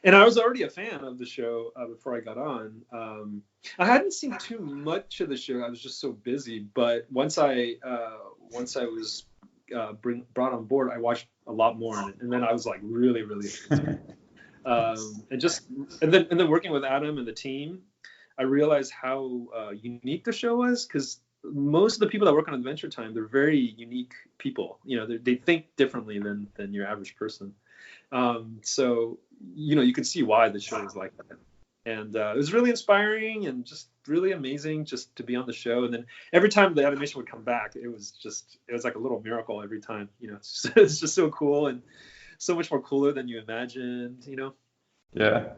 and I was already a fan of the show before I got on. I hadn't seen too much of the show. I was just so busy. But once I was brought on board, I watched a lot more, and then I was like really, really into it. And then working with Adam and the team, I realized how unique the show was, because most of the people that work on Adventure Time, they're very unique people. They think differently than your average person. So you could see why the show is like that. And it was really inspiring and just really amazing just to be on the show. And then every time the animation would come back, it was like a little miracle every time. It's just so cool and so much more cooler than you imagined. Yeah.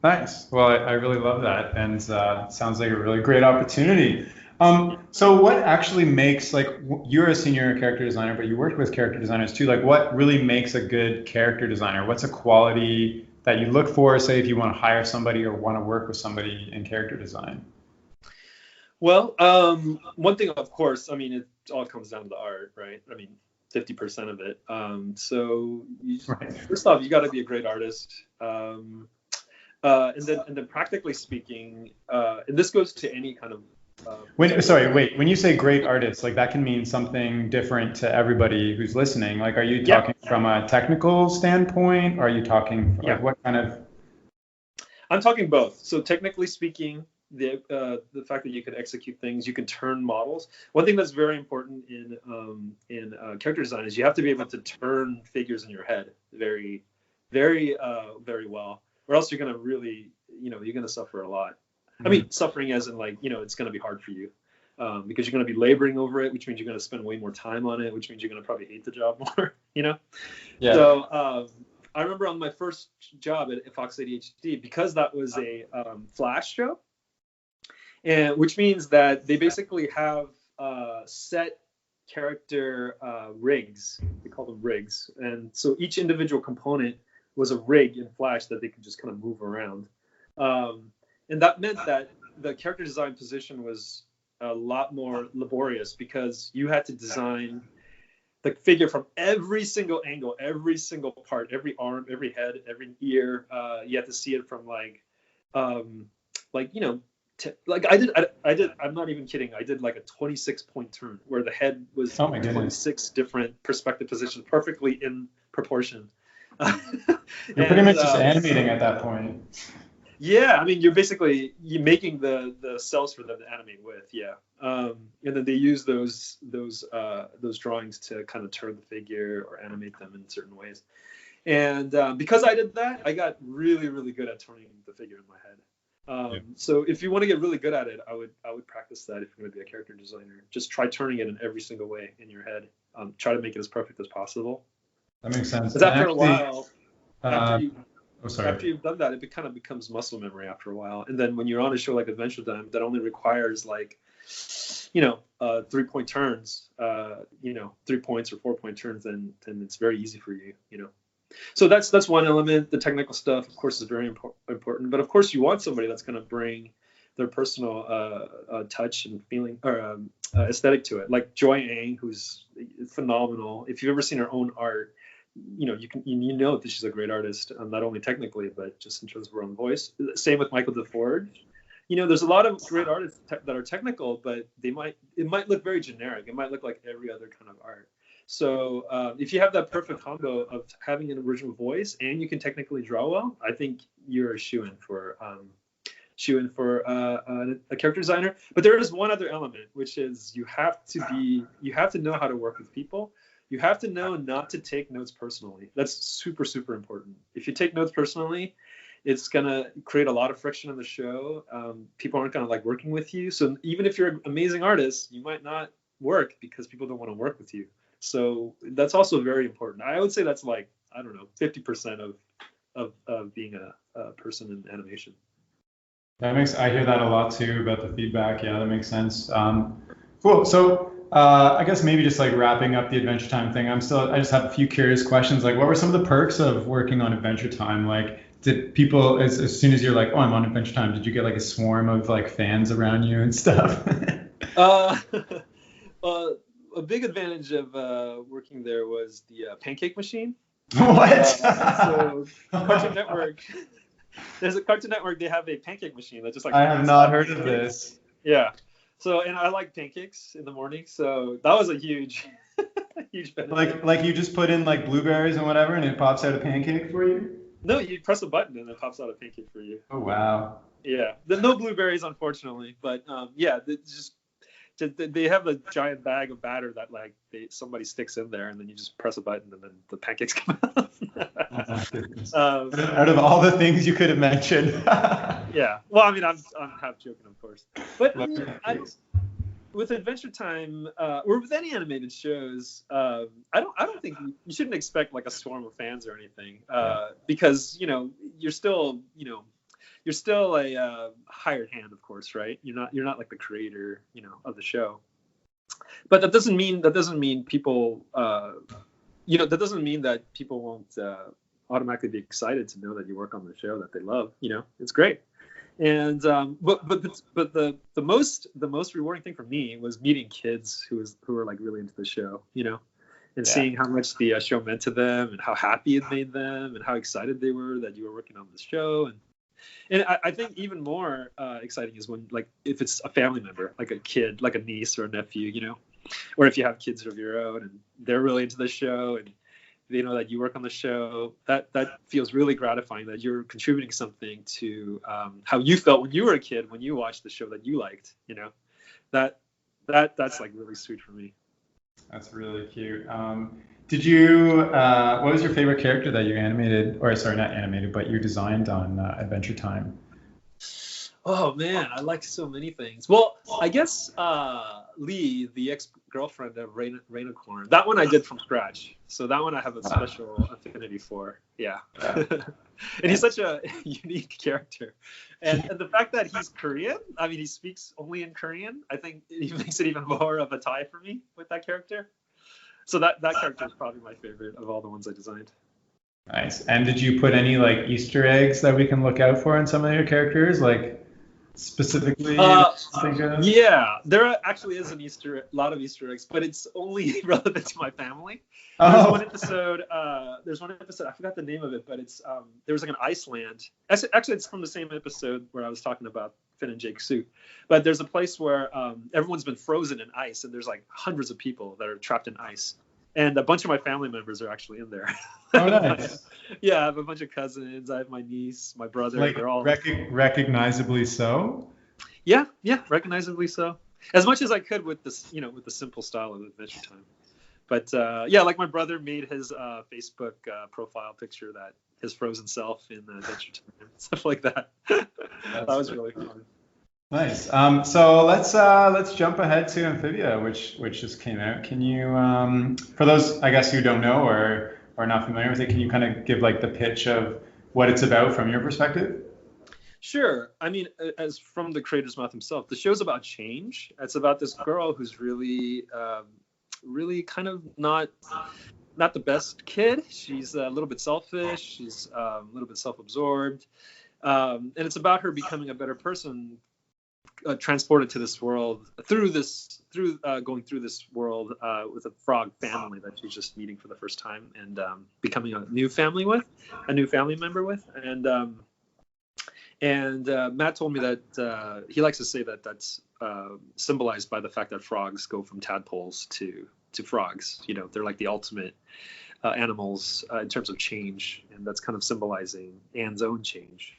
Nice. Well, I really love that, and sounds like a really great opportunity. So what actually makes, like, you're a senior character designer, but you worked with character designers too. Like, what really makes a good character designer? What's a quality that you look for, say, if you want to hire somebody or want to work with somebody in character design? Well, one thing, of course, I mean, it all comes down to the art, right? I mean, 50% of it. First off, you got to be a great artist. And then practically speaking, and this goes to any kind of. When you say great artist, like that can mean something different to everybody who's listening. Like, are you talking from a technical standpoint? Or are you talking like what kind of? I'm talking both. So technically speaking, the fact that you can execute things, you can turn models. One thing that's very important in character design is you have to be able to turn figures in your head very, very, very well. Or else you're going to really, you're going to suffer a lot. I mean, suffering as in like, it's going to be hard for you because you're going to be laboring over it, which means you're going to spend way more time on it, which means you're going to probably hate the job more, Yeah. So I remember on my first job at Fox ADHD, because that was a Flash show, and which means that they basically have set character rigs. They call them rigs. And so each individual component was a rig in Flash that they could just kind of move around. And that meant that the character design position was a lot more laborious because you had to design the figure from every single angle, every single part, every arm, every head, every ear. You had to see it from I did. I'm not even kidding. I did like a 26-point turn where the head was 26 different perspective positions, perfectly in proportion. You're pretty much just animating at that point. Yeah, I mean, you're making the cells for them to animate with. Yeah, and then they use those drawings to kind of turn the figure or animate them in certain ways. And because I did that, I got really, really good at turning the figure in my head. So if you want to get really good at it, I would practice that if you're going to be a character designer. Just try turning it in every single way in your head. Try to make it as perfect as possible. That makes sense. Because And after a actually, while, after uh, you oh, sorry. after you've done that, it kind of becomes muscle memory after a while. And then when you're on a show like Adventure Time that only requires like, 3-point turns, 3 points or 4-point turns, then it's very easy for you, So that's one element. The technical stuff, of course, is very important. But of course, you want somebody that's going to bring their personal touch and feeling or aesthetic to it. Like Joy Ang, who's phenomenal. If you've ever seen her own art, you know that she's a great artist, not only technically but just in terms of her own voice. Same with Michael DeFord. There's a lot of great artists that are technical, but it might look very generic. It might look like every other kind of art. So if you have that perfect combo of having an original voice and you can technically draw well, I think you're a shoo-in for a character designer. But there is one other element, which is you have to know how to work with people. You have to know not to take notes personally. That's super, super important. If you take notes personally, it's going to create a lot of friction in the show. People aren't going to like working with you. So even if you're an amazing artist, you might not work because people don't want to work with you. So that's also very important. I would say that's like, I don't know, 50% of being a person in animation. I hear that a lot too about the feedback. Yeah, that makes sense. Cool. So I guess maybe just like wrapping up the Adventure Time thing, I just have a few curious questions. Like, what were some of the perks of working on Adventure Time? Like, did people, as soon as you're like, oh, I'm on Adventure Time, did you get like a swarm of like fans around you and stuff? A big advantage of working there was the pancake machine. What? So Cartoon Network, there's a Cartoon Network. They have a pancake machine that just like. I have not heard of this. Yeah. So, and I like pancakes in the morning, so that was a huge benefit. Like you just put in like blueberries and whatever, and it pops out a pancake for you? No, you press a button and it pops out a pancake for you. Oh wow. Yeah, no blueberries unfortunately, but yeah, they have a giant bag of batter that like somebody sticks in there, and then you just press a button and then the pancakes come out. Out of all the things you could have mentioned. Yeah. Well, I mean, I'm half joking, of course, but with Adventure Time or with any animated shows, I don't think you shouldn't expect like a swarm of fans or anything, because you're still a hired hand, of course, right? You're not like the creator, of the show. But that doesn't mean people, that doesn't mean that people won't automatically be excited to know that you work on the show that they love. It's great. And but the most rewarding thing for me was meeting kids who were like really into the show, and seeing how much the show meant to them and how happy it made them and how excited they were that you were working on the show. And I think even more exciting is when, like, if it's a family member, like a kid, like a niece or a nephew, or if you have kids of your own and they're really into the show and they know that you work on the show, that feels really gratifying that you're contributing something to how you felt when you were a kid, when you watched the show that you liked, that's like really sweet for me. That's really cute. What was your favorite character that you animated, or sorry, not animated, but you designed on Adventure Time? Oh man, I like so many things. Well, I guess Lee, the ex-girlfriend of Raina Corn, that one I did from scratch. So that one I have a special affinity for. Yeah. And he's such a unique character. And the fact that he's Korean, I mean, he speaks only in Korean, I think it makes it even more of a tie for me with that character. So that character is probably my favorite of all the ones I designed. Nice. And did you put any like Easter eggs that we can look out for in some of your characters, like specifically? Yeah, there actually is a lot of Easter eggs, but it's only relevant to my family. There's one episode. I forgot the name of it, but it's there was like an Iceland. Actually, it's from the same episode where I was talking about Finn and Jake's suit. But there's a place where everyone's been frozen in ice, and there's like hundreds of people that are trapped in ice. And a bunch of my family members are actually in there. Oh, nice. Yeah, I have a bunch of cousins. I have my niece, my brother. Like, they're all recognizably so? Yeah, recognizably so. As much as I could with this, with the simple style of Adventure Time. But yeah, like my brother made his Facebook profile picture that his frozen self in Adventure Time, stuff like that. That was really fun. Nice. So let's jump ahead to Amphibia, which just came out. Can you, for those I guess who don't know or are not familiar with it, can you kind of give like the pitch of what it's about from your perspective? Sure. I mean, as from the creator's mouth himself, the show's about change. It's about this girl who's really kind of not the best kid. She's a little bit selfish. She's a little bit self-absorbed, and it's about her becoming a better person, transported to this world through going through this world with a frog family that she's just meeting for the first time, and becoming a new family member with, and Matt told me that he likes to say that that's symbolized by the fact that frogs go from tadpoles to frogs. You know, they're like the ultimate animals in terms of change, and that's kind of symbolizing Anne's own change.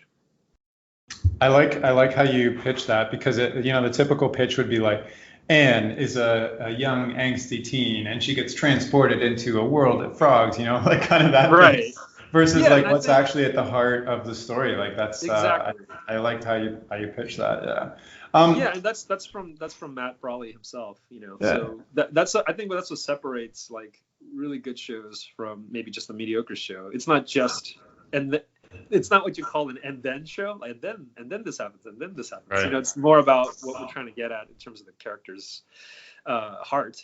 I like how you pitch that, because the typical pitch would be like, Anne is a young angsty teen and she gets transported into a world of frogs, like kind of that right thing. Versus what's actually at the heart of the story. Like that's exactly. I liked how you pitch that. Yeah. And that's from Matt Brawley himself. Yeah. So I think that's what separates like really good shows from maybe just a mediocre show. It's not just it's not what you call an and then show, and then this happens, and then this happens. Right. It's more about what we're trying to get at in terms of the character's heart.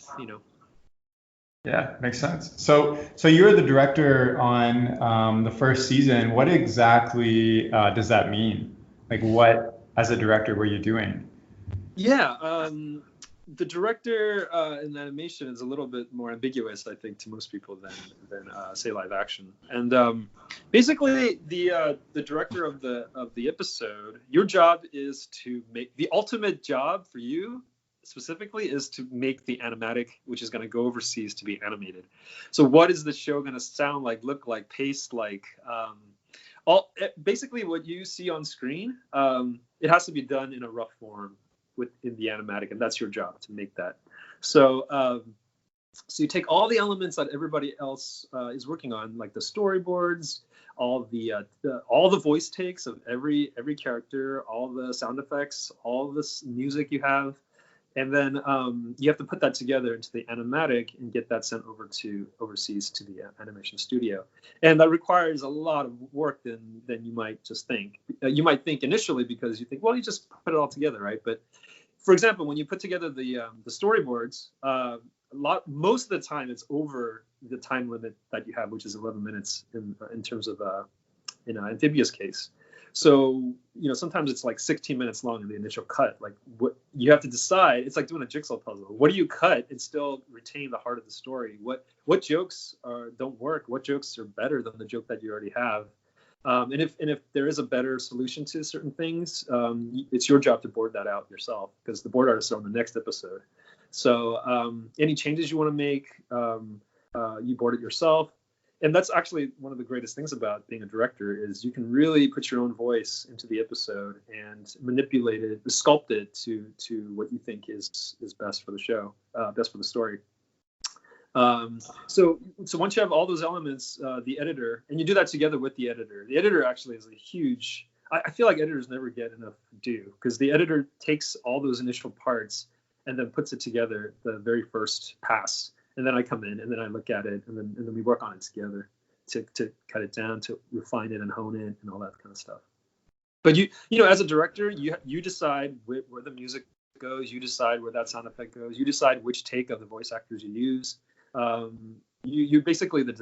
Yeah, makes sense. So you're the director on the first season. What exactly does that mean? Like, what as a director were you doing? Yeah, the director in animation is a little bit more ambiguous, I think, to most people than say live action. And basically, the director of the episode, your job is to make the ultimate job for you. Specifically is to make the animatic, which is going to go overseas to be animated. So what is the show going to sound like, look like, pace like? Basically what you see on screen, it has to be done in a rough form in the animatic, and that's your job to make that. So you take all the elements that everybody else is working on, like the storyboards, all the voice takes of every character, all the sound effects, all this music you have. And then you have to put that together into the animatic and get that sent overseas to the animation studio. And that requires a lot of work than you might just think. You might think initially, because you think, well, you just put it all together, right? But for example, when you put together the storyboards, most of the time it's over the time limit that you have, which is 11 minutes in terms of in Amphibia's case. So, sometimes it's like 16 minutes long in the initial cut. Like, what you have to decide, it's like doing a jigsaw puzzle. What do you cut and still retain the heart of the story? What jokes don't work? What jokes are better than the joke that you already have? And if there is a better solution to certain things, it's your job to board that out yourself, because the board artists are on the next episode. So any changes you want to make, you board it yourself. And that's actually one of the greatest things about being a director, is you can really put your own voice into the episode and manipulate it, sculpt it to what you think is best for the show, best for the story. So once you have all those elements, the editor, and you do that together with the editor actually is a huge, I feel like editors never get enough due, because the editor takes all those initial parts and then puts it together the very first pass. And then I come in and then I look at it, and then we work on it together to cut it down, to refine it and hone it and all that kind of stuff. But you as a director, you decide where the music goes, you decide where that sound effect goes, you decide which take of the voice actors you use. You're basically the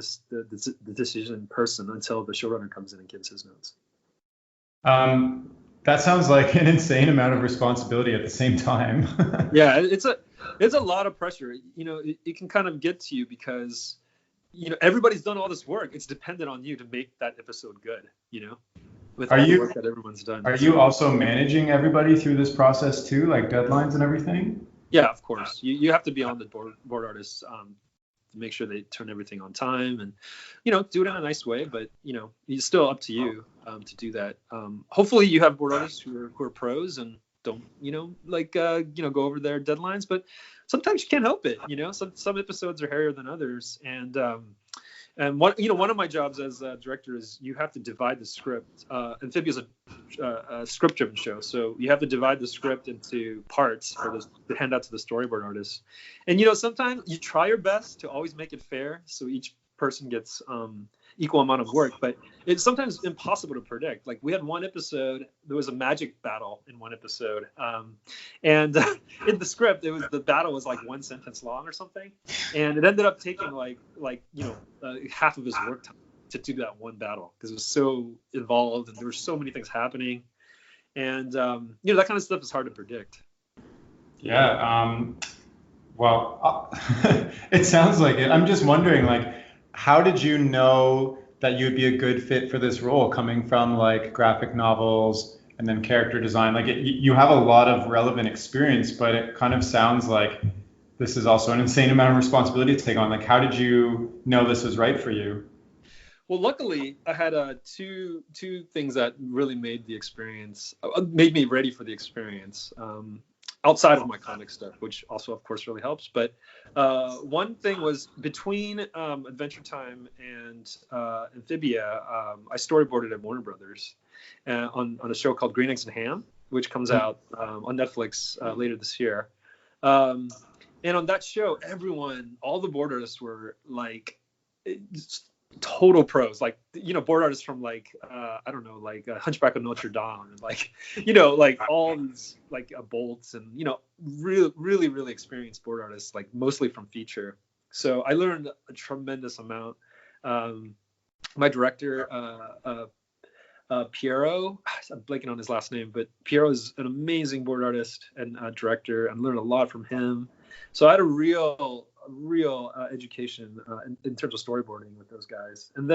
decision person until the showrunner comes in and gives his notes. That sounds like an insane amount of responsibility at the same time. Yeah, it's a lot of pressure. It can kind of get to you because, everybody's done all this work. It's dependent on you to make that episode good, with all the work that everyone's done. Are you also managing everybody through this process too, like deadlines and everything? Yeah, of course. You have to be on the board artists to make sure they turn everything on time and, do it in a nice way. But, it's still up to you to do that. Hopefully you have board artists who are pros and don't, go over their deadlines. But sometimes you can't help it. Some episodes are hairier than others. And one of my jobs as a director is you have to divide the script. Amphibia is a script-driven show, so you have to divide the script into parts to hand out to the storyboard artists. And sometimes you try your best to always make it fair, so each person gets equal amount of work, but it's sometimes impossible to predict. Like we had one episode, there was a magic battle in one episode, and in the script, the battle was like one sentence long or something, and it ended up taking half of his work time to do that one battle because it was so involved and there were so many things happening, and that kind of stuff is hard to predict. Yeah. Well, it sounds like it. I'm just wondering, like, how did you know that you'd be a good fit for this role, coming from like graphic novels and then character design? Like, you have a lot of relevant experience, but it kind of sounds like this is also an insane amount of responsibility to take on. Like, how did you know this was right for you? Well, luckily, I had two things that really made me ready for the experience. Outside of my comic stuff, which also, of course, really helps. But one thing was between Adventure Time and Amphibia, I storyboarded at Warner Brothers on a show called Green Eggs and Ham, which comes out on Netflix later this year. And on that show, all the board artists were like total pros, like board artists from like Hunchback of Notre Dame, and like all these like bolts and really really experienced board artists, like mostly from feature. So I learned a tremendous amount. My director Piero, I'm blanking on his last name, but Piero is an amazing board artist and director, and learned a lot from him. So I had a real education in terms of storyboarding with those guys. And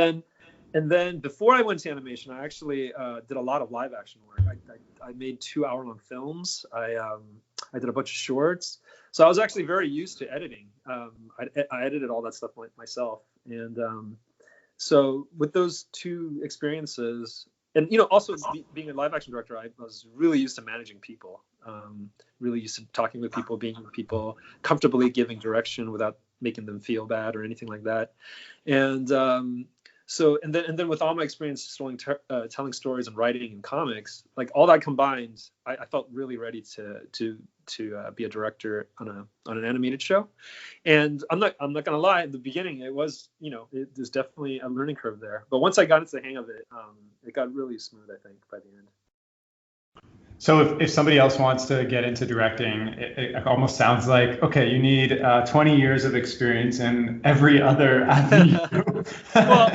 then before I went to animation, I actually did a lot of live action work. I made 2-hour-long films. I did a bunch of shorts. So I was actually very used to editing. I edited all that stuff myself. And so with those two experiences, and also being a live action director, I was really used to managing people. Really used to talking with people, being with people, comfortably giving direction without making them feel bad or anything like that. And then with all my experience telling stories and writing and comics, like all that combined, I felt really ready to be a director on an animated show. And I'm not gonna lie, at the beginning there's definitely a learning curve there. But once I got into the hang of it, it got really smooth, I think, by the end. So if somebody else wants to get into directing, it almost sounds like, okay, you need 20 years of experience in every other avenue. Well,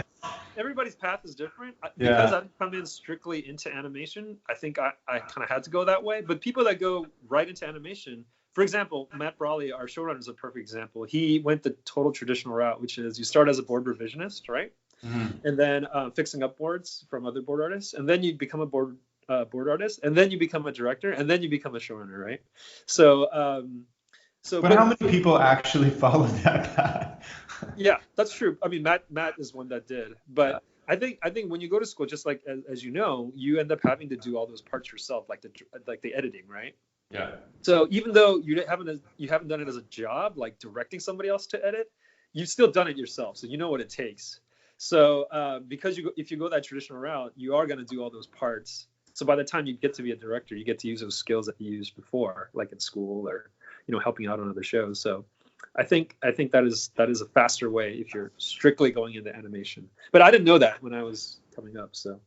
everybody's path is different. Yeah. Because I've come in strictly into animation, I think I kind of had to go that way. But people that go right into animation, for example, Matt Brawley, our showrunner, is a perfect example. He went the total traditional route, which is you start as a board revisionist, right? Mm-hmm. And then fixing up boards from other board artists. And then you become a board artist, and then you become a director, and then you become a showrunner, right? So but how many people actually follow that path? Yeah, that's true. I mean, Matt is one that did, but I think when you go to school, just like as you end up having to do all those parts yourself, like the editing, right? Yeah. So even though you haven't done it as a job, like directing somebody else to edit, you've still done it yourself, so you know what it takes. So because if you go that traditional route, you are going to do all those parts. So by the time you get to be a director, you get to use those skills that you used before, like in school or helping out on other shows. So I think that is a faster way if you're strictly going into animation. But I didn't know that when I was coming up, so.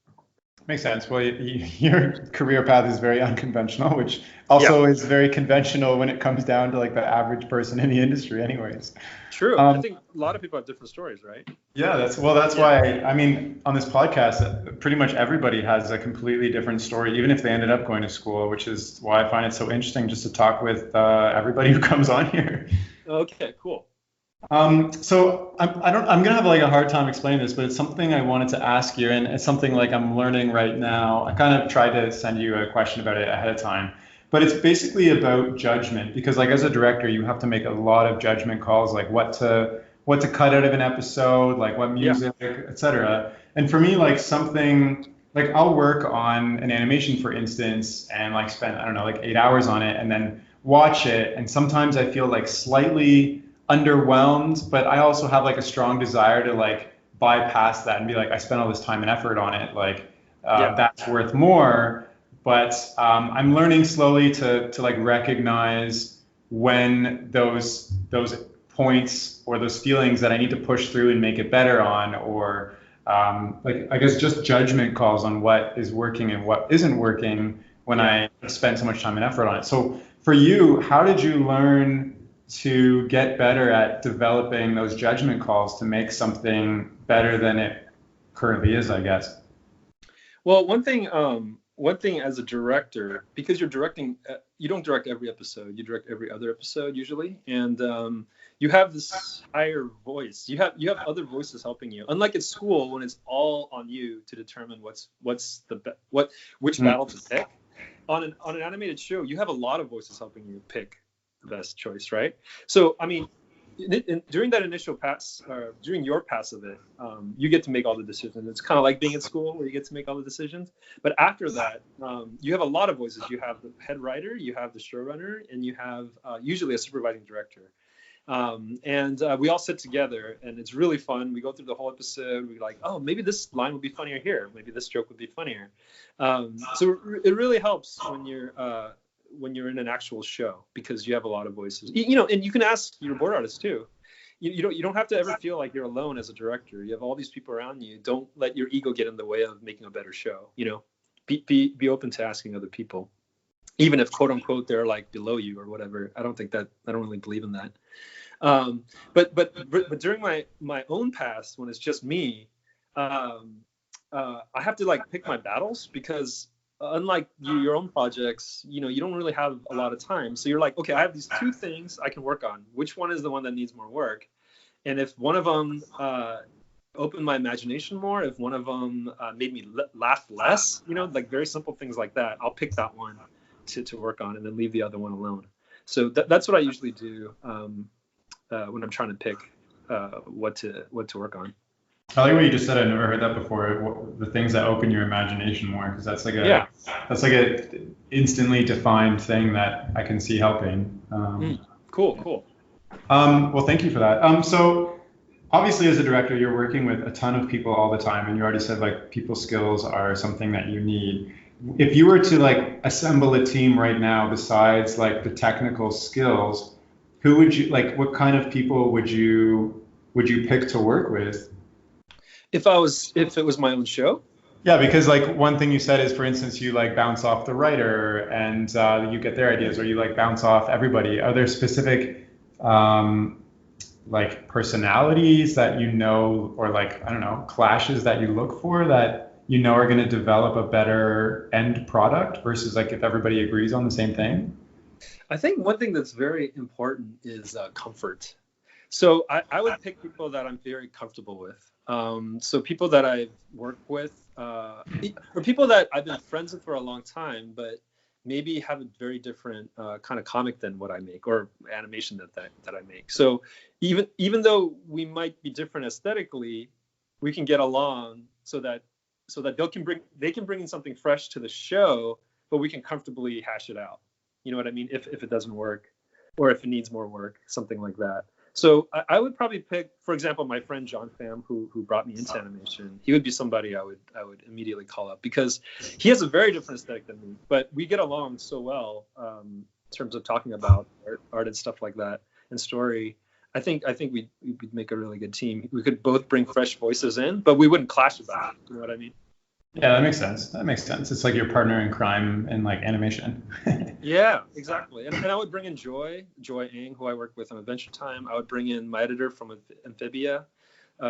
Makes sense. Well, your career path is very unconventional, which also is very conventional when it comes down to like the average person in the industry anyways. True. I think a lot of people have different stories, right? Yeah, that's why, I mean, on this podcast, pretty much everybody has a completely different story, even if they ended up going to school, which is why I find it so interesting just to talk with everybody who comes on here. Okay, cool. So I'm gonna have like a hard time explaining this, but it's something I wanted to ask you, and it's something like I'm learning right now. I kind of tried to send you a question about it ahead of time, but it's basically about judgment, because like as a director, you have to make a lot of judgment calls, like what to cut out of an episode, like what music, etc. And for me, like something like I'll work on an animation, for instance, and like spend, I don't know, like 8 hours on it, and then watch it, and sometimes I feel like slightly underwhelmed, but I also have like a strong desire to like bypass that and be like, I spent all this time and effort on it, like that's worth more. But I'm learning slowly to like recognize when those points or those feelings that I need to push through and make it better on, or like I guess just judgment calls on what is working and what isn't working when I spend so much time and effort on it. So for you, how did you learn to get better at developing those judgment calls to make something better than it currently is, I guess? Well, one thing as a director, because you're directing, you don't direct every episode, you direct every other episode usually, and you have this higher voice. You have other voices helping you. Unlike at school, when it's all on you to determine which battle to pick. On an animated show, you have a lot of voices helping you pick the best choice, right? So, I mean, during that initial pass, during your pass of it, you get to make all the decisions. It's kind of like being at school where you get to make all the decisions. But after that, you have a lot of voices. You have the head writer, you have the showrunner, and you have usually a supervising director. And we all sit together, and it's really fun. We go through the whole episode. We're like, oh, maybe this line would be funnier here. Maybe this joke would be funnier. So it really helps when you're in an actual show, because you have a lot of voices. And you can ask your board artists too. You don't have to ever feel like you're alone as a director. You have all these people around you. Don't let your ego get in the way of making a better show. Be open to asking other people, even if quote unquote they're like below you or whatever. I don't really believe in that. But during my own past, when it's just me, I have to like pick my battles, because unlike your own projects, you don't really have a lot of time. So you're like, okay, I have these two things I can work on. Which one is the one that needs more work? And if one of them opened my imagination more, if one of them made me laugh less, like very simple things like that, I'll pick that one to work on and then leave the other one alone. So that's what I usually do when I'm trying to pick what to work on. I like what you just said. I've never heard that before. The things that open your imagination more, because that's like a instantly defined thing that I can see helping. Cool. Well, thank you for that. So obviously, as a director, you're working with a ton of people all the time, and you already said like people skills are something that you need. If you were to like assemble a team right now, besides like the technical skills, who would you like? What kind of people would you pick to work with? If it was my own show? Yeah, because like one thing you said is, for instance, you like bounce off the writer and you get their ideas, or you like bounce off everybody. Are there specific like personalities that or like, I don't know, clashes that you look for that are going to develop a better end product versus like if everybody agrees on the same thing? I think one thing that's very important is comfort. So I would pick people that I'm very comfortable with. So people that I've worked with, or people that I've been friends with for a long time, but maybe have a very different kind of comic than what I make, or animation that I make. So even though we might be different aesthetically, we can get along so that they can bring in something fresh to the show, but we can comfortably hash it out. You know what I mean? If it doesn't work, or if it needs more work, something like that. So I would probably pick, for example, my friend John Pham, who brought me into animation. He would be somebody I would immediately call up, because he has a very different aesthetic than me, but we get along so well in terms of talking about art and stuff like that, and story. I think we'd make a really good team. We could both bring fresh voices in, but we wouldn't clash about it. You know what I mean? Yeah, that makes sense. It's like your partner in crime in like animation. Yeah, exactly. And I would bring in Joy Ng, who I work with on Adventure Time. I would bring in my editor from Amphibia.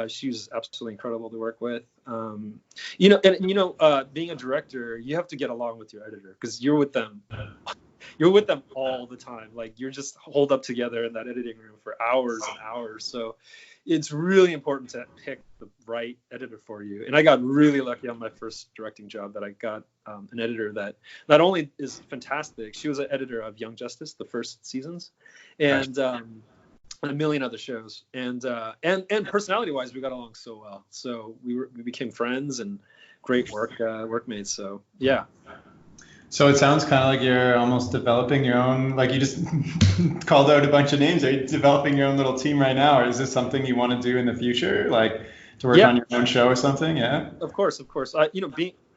She was absolutely incredible to work with. Being a director, you have to get along with your editor, because you're with them all the time. Like, you're just holed up together in that editing room for hours and hours. So it's really important to pick the right editor for you. And I got really lucky on my first directing job that I got an editor that not only is fantastic, she was an editor of Young Justice, the first seasons, and a million other shows. And personality-wise, we got along so well. So we became friends and great workmates. So yeah. So it sounds kind of like you're almost developing your own, like you just called out a bunch of names. Are you developing your own little team right now? Or is this something you want to do in the future, like to work on your own show or something? Yeah. Of course.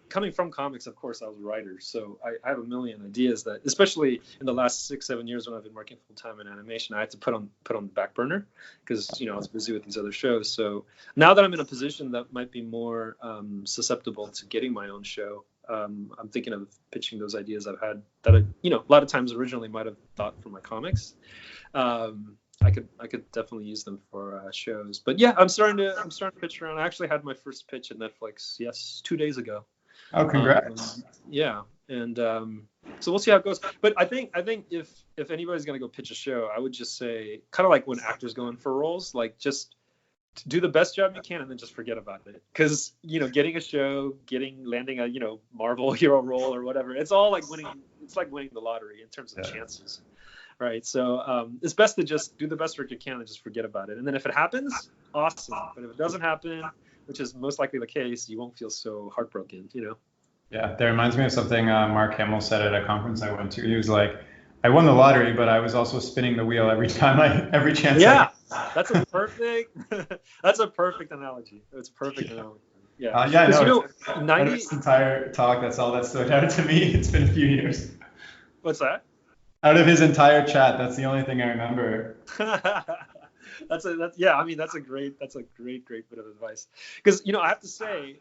coming from comics, of course, I was a writer, so I have a million ideas that, especially in the last 6-7 years when I've been working full time in animation, I had to put on the back burner because I was busy with these other shows. So now that I'm in a position that might be more susceptible to getting my own show, I'm thinking of pitching those ideas I've had that I, a lot of times originally might have thought for my comics. I could definitely use them for shows. But yeah, I'm starting to pitch around. I actually had my first pitch at Netflix 2 days ago. Oh, congrats. Yeah, and so we'll see how it goes. But I think if anybody's gonna go pitch a show, I would just say, kind of like when actors go in for roles, like just do the best job you can and then just forget about it. Because getting a show, landing a Marvel hero role or whatever, it's all like winning. It's like winning the lottery in terms of chances. Right, so it's best to just do the best work you can and just forget about it. And then if it happens, awesome. But if it doesn't happen, which is most likely the case, you won't feel so heartbroken, Yeah, that reminds me of something Mark Hamill said at a conference I went to. He was like, I won the lottery, but I was also spinning the wheel every chance. Yeah, that's a perfect analogy. It's a perfect analogy. Yeah. Yeah, no. 90 this entire talk, that's all that stood out to me. It's been a few years. What's that? Out of his entire chat, that's the only thing I remember. That's a great bit of advice. Because I have to say,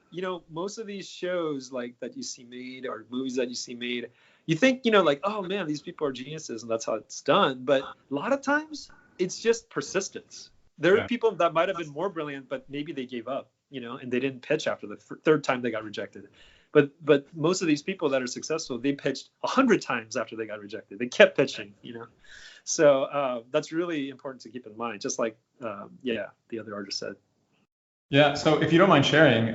most of these shows like that you see made or movies that you see made, you think like, oh man, these people are geniuses and that's how it's done. But a lot of times it's just persistence. There are people that might have been more brilliant, but maybe they gave up, and they didn't pitch after the third time they got rejected. But most of these people that are successful, they pitched 100 times after they got rejected. They kept pitching, So that's really important to keep in mind. Just like the other artist said. Yeah. So if you don't mind sharing,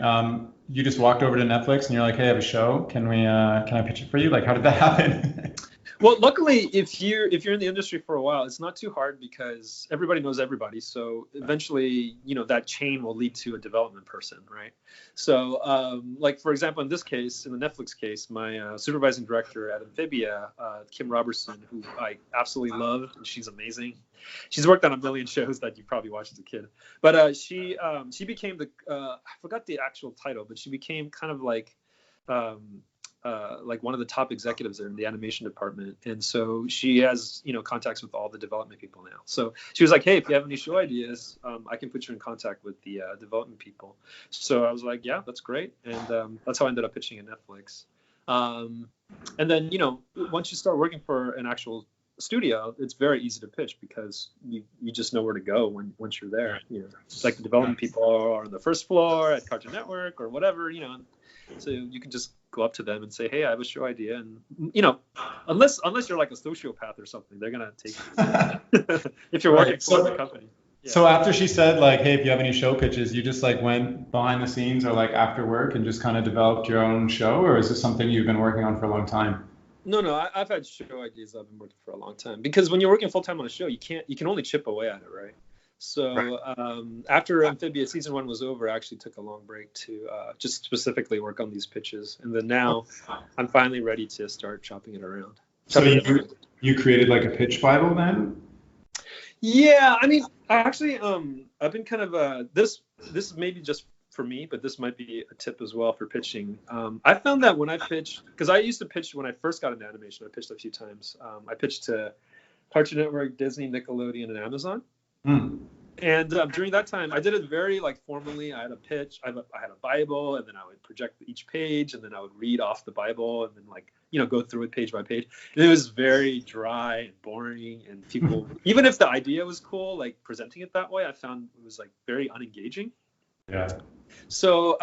you just walked over to Netflix and you're like, hey, I have a show. Can I pitch it for you? Like, how did that happen? Well, luckily, if you're in the industry for a while, it's not too hard because everybody knows everybody. So eventually, that chain will lead to a development person, right? So, like for example, in this case, in the Netflix case, my supervising director at Amphibia, Kim Robertson, who I absolutely love, and she's amazing. She's worked on a million shows that you probably watched as a kid. But she became I forgot the actual title, but she became kind of like one of the top executives there in the animation department. And so she has, contacts with all the development people now. So she was like, hey, if you have any show ideas, I can put you in contact with the development people. So I was like, yeah, that's great. And that's how I ended up pitching at Netflix. And then, once you start working for an actual studio, it's very easy to pitch because you just know where to go once you're there. It's like the development people are on the first floor at Cartoon Network or whatever, so you can just go up to them and say, hey, I have a show idea. And, unless you're like a sociopath or something, they're going to take it if you're working for the company. Yeah. So after she said like, hey, if you have any show pitches, you just like went behind the scenes or like after work and just kind of developed your own show, or is this something you've been working on for a long time? No, I've had show ideas I've been working for a long time because when you're working full time on a show, you can only chip away at it, right? So after Amphibia season 1 was over, I actually took a long break to just specifically work on these pitches, and then now I'm finally ready to start chopping it around. So you created like a pitch Bible then? Yeah, I mean, I actually I've been kind of this is maybe just for me, but this might be a tip as well for pitching. I found that when I pitched, because I used to pitch when I first got into animation, I pitched a few times. I pitched to Cartoon Network, Disney, Nickelodeon, and Amazon. And during that time, I did it very like formally. I had a pitch, I had a Bible, and then I would project each page, and then I would read off the Bible, and then like go through it page by page. And it was very dry and boring, and people, even if the idea was cool, like presenting it that way, I found it was like very unengaging. Yeah. So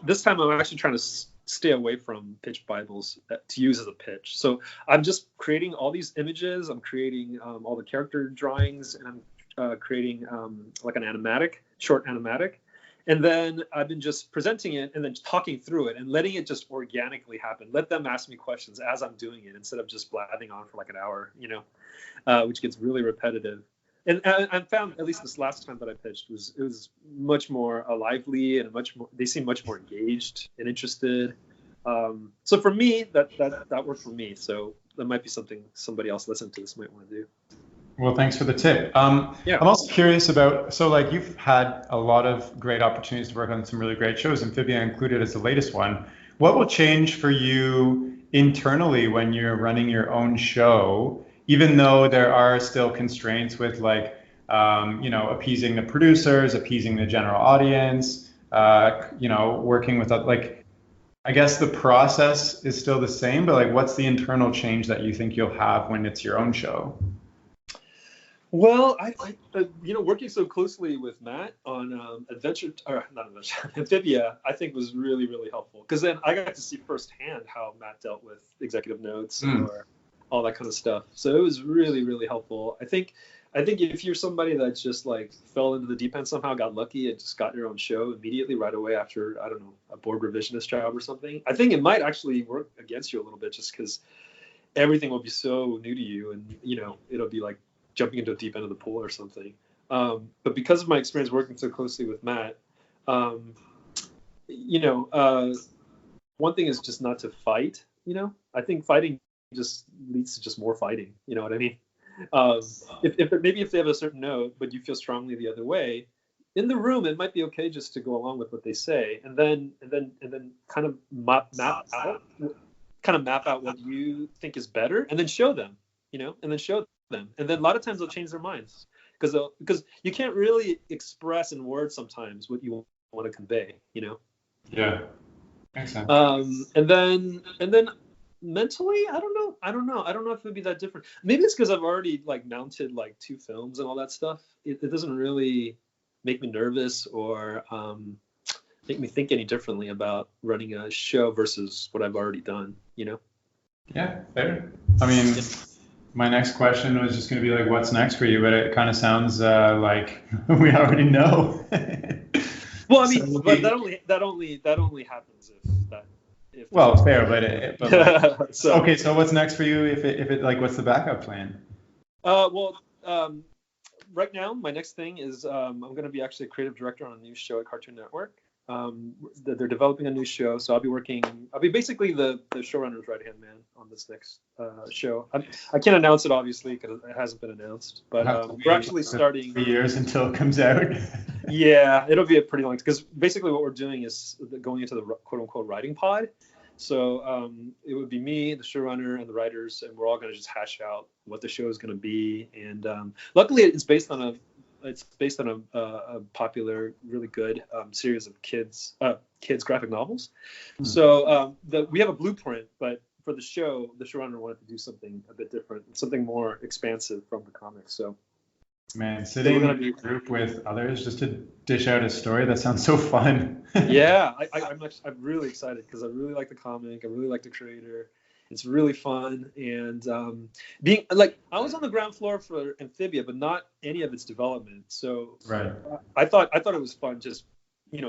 this time I'm actually trying to stay away from pitch Bibles to use as a pitch. So I'm just creating all these images. I'm creating all the character drawings, and I'm creating like an short animatic. And then I've been just presenting it and then talking through it and letting it just organically happen. Let them ask me questions as I'm doing it instead of just blathing on for like an hour, which gets really repetitive. And I found, at least this last time that I pitched, it was much more lively and they seem much more engaged and interested. So for me, that worked for me. So that might be something somebody else listening to this might want to do. Well, thanks for the tip. I'm also curious about, so like you've had a lot of great opportunities to work on some really great shows, Amphibia included as the latest one. What will change for you internally when you're running your own show, even though there are still constraints with like, appeasing the producers, appeasing the general audience, working with like, I guess the process is still the same, but like, what's the internal change that you think you'll have when it's your own show? Well, working so closely with Matt on Amphibia, I think was really, really helpful. Because then I got to see firsthand how Matt dealt with executive notes or all that kind of stuff. So it was really, really helpful. I think if you're somebody that just like fell into the deep end somehow, got lucky, and just got your own show immediately right away after, I don't know, a board revisionist job or something, I think it might actually work against you a little bit, just because everything will be so new to you, and it'll be like jumping into a deep end of the pool or something. But because of my experience working so closely with Matt, one thing is just not to fight. I think fighting just leads to just more fighting. You know what I mean? If they have a certain note, but you feel strongly the other way, in the room it might be okay just to go along with what they say, and then kind of map out what you think is better, and then show them. And then a lot of times they'll change their minds because you can't really express in words sometimes what you want to convey. Yeah, makes sense. And then mentally, I don't know if it would be that different. Maybe it's because I've already like mounted like 2 films and all that stuff. It doesn't really make me nervous or make me think any differently about running a show versus what I've already done. Yeah, fair. I mean, my next question was just going to be like, what's next for you? But it kind of sounds like we already know. Well, I mean, but that only happens if. Well, fair, but like, so what's next for you? If it like, what's the backup plan? Right now, my next thing is I'm going to be actually a creative director on a new show at Cartoon Network. They're developing a new show, so I'll be basically the showrunner's right-hand man on this next show. I can't announce it, obviously, because it hasn't been announced, but we're actually starting 3 years until it comes out. Yeah, it'll be a pretty long, because basically what we're doing is going into the quote-unquote writing pod. So it would be me, the showrunner, and the writers, and we're all going to just hash out what the show is going to be. And luckily, it's based on a popular, really good series of kids graphic novels. So we have a blueprint, but for the show, the showrunner wanted to do something a bit different, something more expansive from the comics. So, man, sitting in a group with others just to dish out a story, that sounds so fun. Yeah, I'm really excited because I really like the comic. I really like the creator. It's really fun, and being like, I was on the ground floor for Amphibia, but not any of its development. So right. I thought it was fun just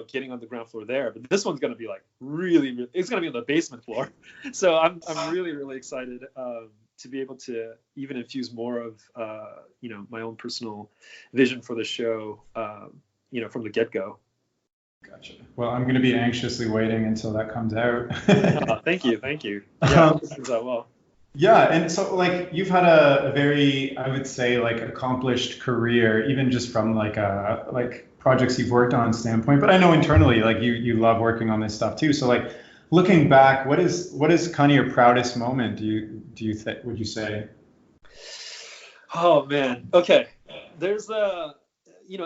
getting on the ground floor there. But this one's gonna be like really, it's gonna be on the basement floor. So I'm really, really excited to be able to even infuse more of my own personal vision for the show from the get-go. Gotcha. Well, I'm going to be anxiously waiting until that comes out. Thank you. Yeah, it turns out well. Yeah, and so like you've had a very, I would say, like accomplished career, even just from like projects you've worked on standpoint. But I know internally, like you love working on this stuff too. So like looking back, what is kind of your proudest moment? Would you say? Oh man. Okay. There's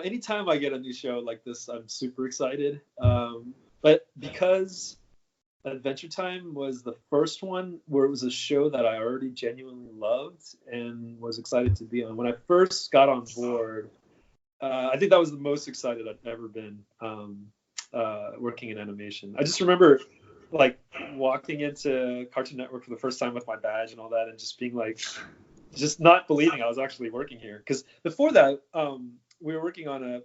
anytime I get a new show like this, I'm super excited. But because Adventure Time was the first one where it was a show that I already genuinely loved and was excited to be on. When I first got on board, I think that was the most excited I've ever been working in animation. I just remember like walking into Cartoon Network for the first time with my badge and all that, and just being like, just not believing I was actually working here. Because before that, we were working on at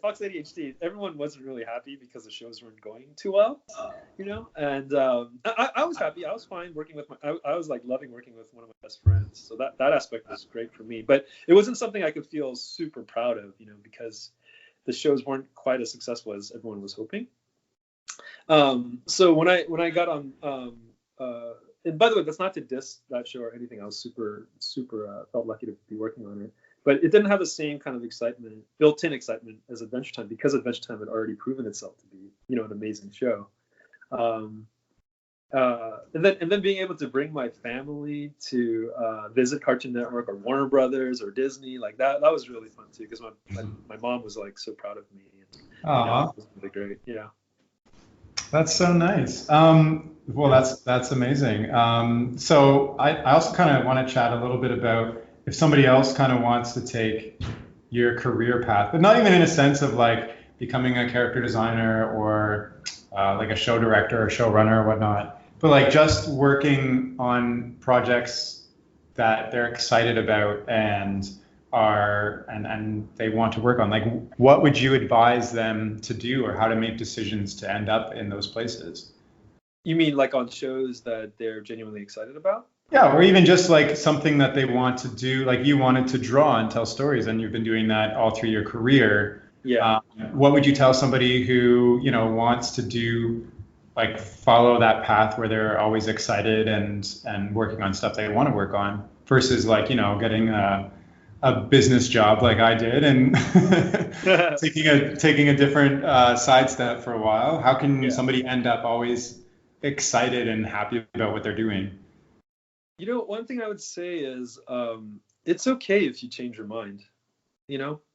Fox ADHD. Everyone wasn't really happy because the shows weren't going too well, And I was happy. I was fine working with I was like loving working with one of my best friends. So that aspect was great for me. But it wasn't something I could feel super proud of, because the shows weren't quite as successful as everyone was hoping. So when I got on, and by the way, that's not to diss that show or anything. I was super felt lucky to be working on it. But it didn't have the same kind of excitement, built-in excitement as Adventure Time, because Adventure Time had already proven itself to be, an amazing show. Um, and then being able to bring my family to visit Cartoon Network or Warner Brothers or Disney, like that was really fun too, because my mom was like so proud of me, and it was really great. Yeah. That's so nice. Well, that's amazing. So I also kind of want to chat a little bit about if somebody else kind of wants to take your career path, but not even in a sense of like becoming a character designer or like a show director or showrunner or whatnot, but like just working on projects that they're excited about and they want to work on. Like, what would you advise them to do, or how to make decisions to end up in those places? You mean like on shows that they're genuinely excited about? Yeah, or even just like something that they want to do. Like you wanted to draw and tell stories, and you've been doing that all through your career. Yeah. What would you tell somebody who, wants to do, like, follow that path where they're always excited and working on stuff they want to work on, versus like, getting a business job like I did and taking a different sidestep for a while? How can somebody end up always excited and happy about what they're doing? One thing I would say is it's okay if you change your mind.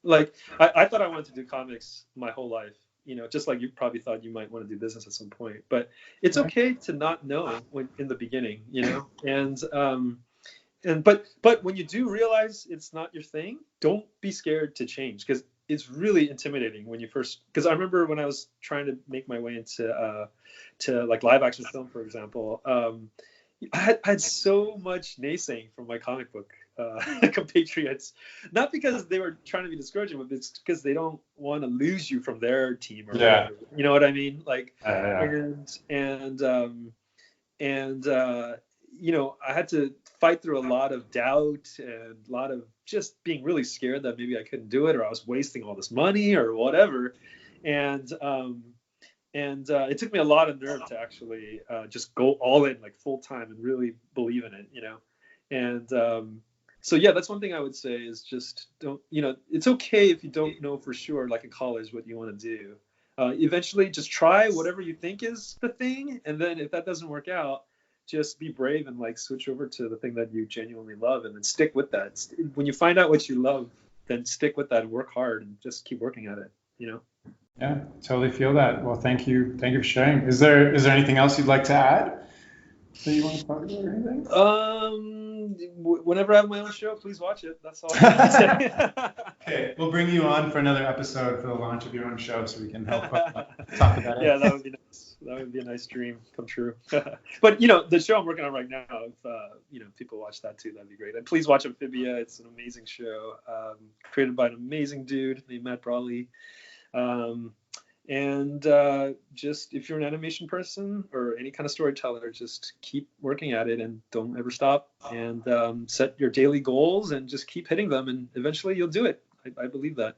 Like I thought I wanted to do comics my whole life, just like you probably thought you might want to do business at some point, but it's okay to not know when in the beginning, but when you do realize it's not your thing, don't be scared to change, because it's really intimidating when you first. Because I remember when I was trying to make my way into to like live action film, for example, I had so much naysaying from my comic book compatriots, not because they were trying to be discouraging, but it's because they don't want to lose you from their team or whatever. You know what I mean? Like, and I had to fight through a lot of doubt and a lot of just being really scared that maybe I couldn't do it, or I was wasting all this money or whatever. And it took me a lot of nerve to actually just go all in, like full time, and really believe in it, And so yeah, that's one thing I would say is just don't, it's okay if you don't know for sure, like in college, what you want to do. Eventually, just try whatever you think is the thing, and then if that doesn't work out, just be brave and like switch over to the thing that you genuinely love, and then stick with that. When you find out what you love, then stick with that and work hard and just keep working at it. Yeah, totally feel that. Well, thank you for sharing. Is there anything else you'd like to add that you want to talk about or anything? Whenever I have my own show, please watch it. That's all I can say. Okay, we'll bring you on for another episode for the launch of your own show, so we can help talk about it. Yeah, that would be nice. That would be a nice dream come true. But the show I'm working on right now, if people watch that too, that'd be great. And please watch Amphibia. It's an amazing show, created by an amazing dude named Matt Brawley. Just if you're an animation person or any kind of storyteller, just keep working at it and don't ever stop, and set your daily goals and just keep hitting them, and eventually you'll do it. I believe that.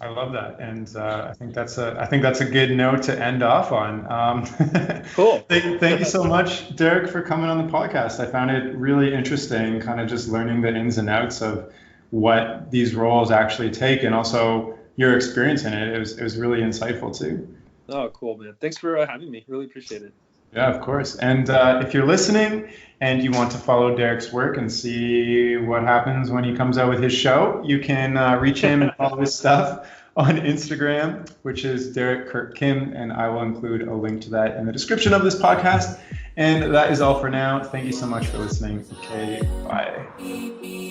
I love that, and I think that's a good note to end off on. Cool. Thank you so much, Derek, for coming on the podcast. I found it really interesting, kind of just learning the ins and outs of what these roles actually take, and also your experience in it. It was really insightful too. Oh, cool, man. Thanks for having me. Really appreciate it. Yeah, of course. And if you're listening and you want to follow Derek's work and see what happens when he comes out with his show, you can reach him and follow his stuff on Instagram, which is Derek Kirk Kim, and I will include a link to that in the description of this podcast. And that is all for now. Thank you so much for listening. Okay, bye.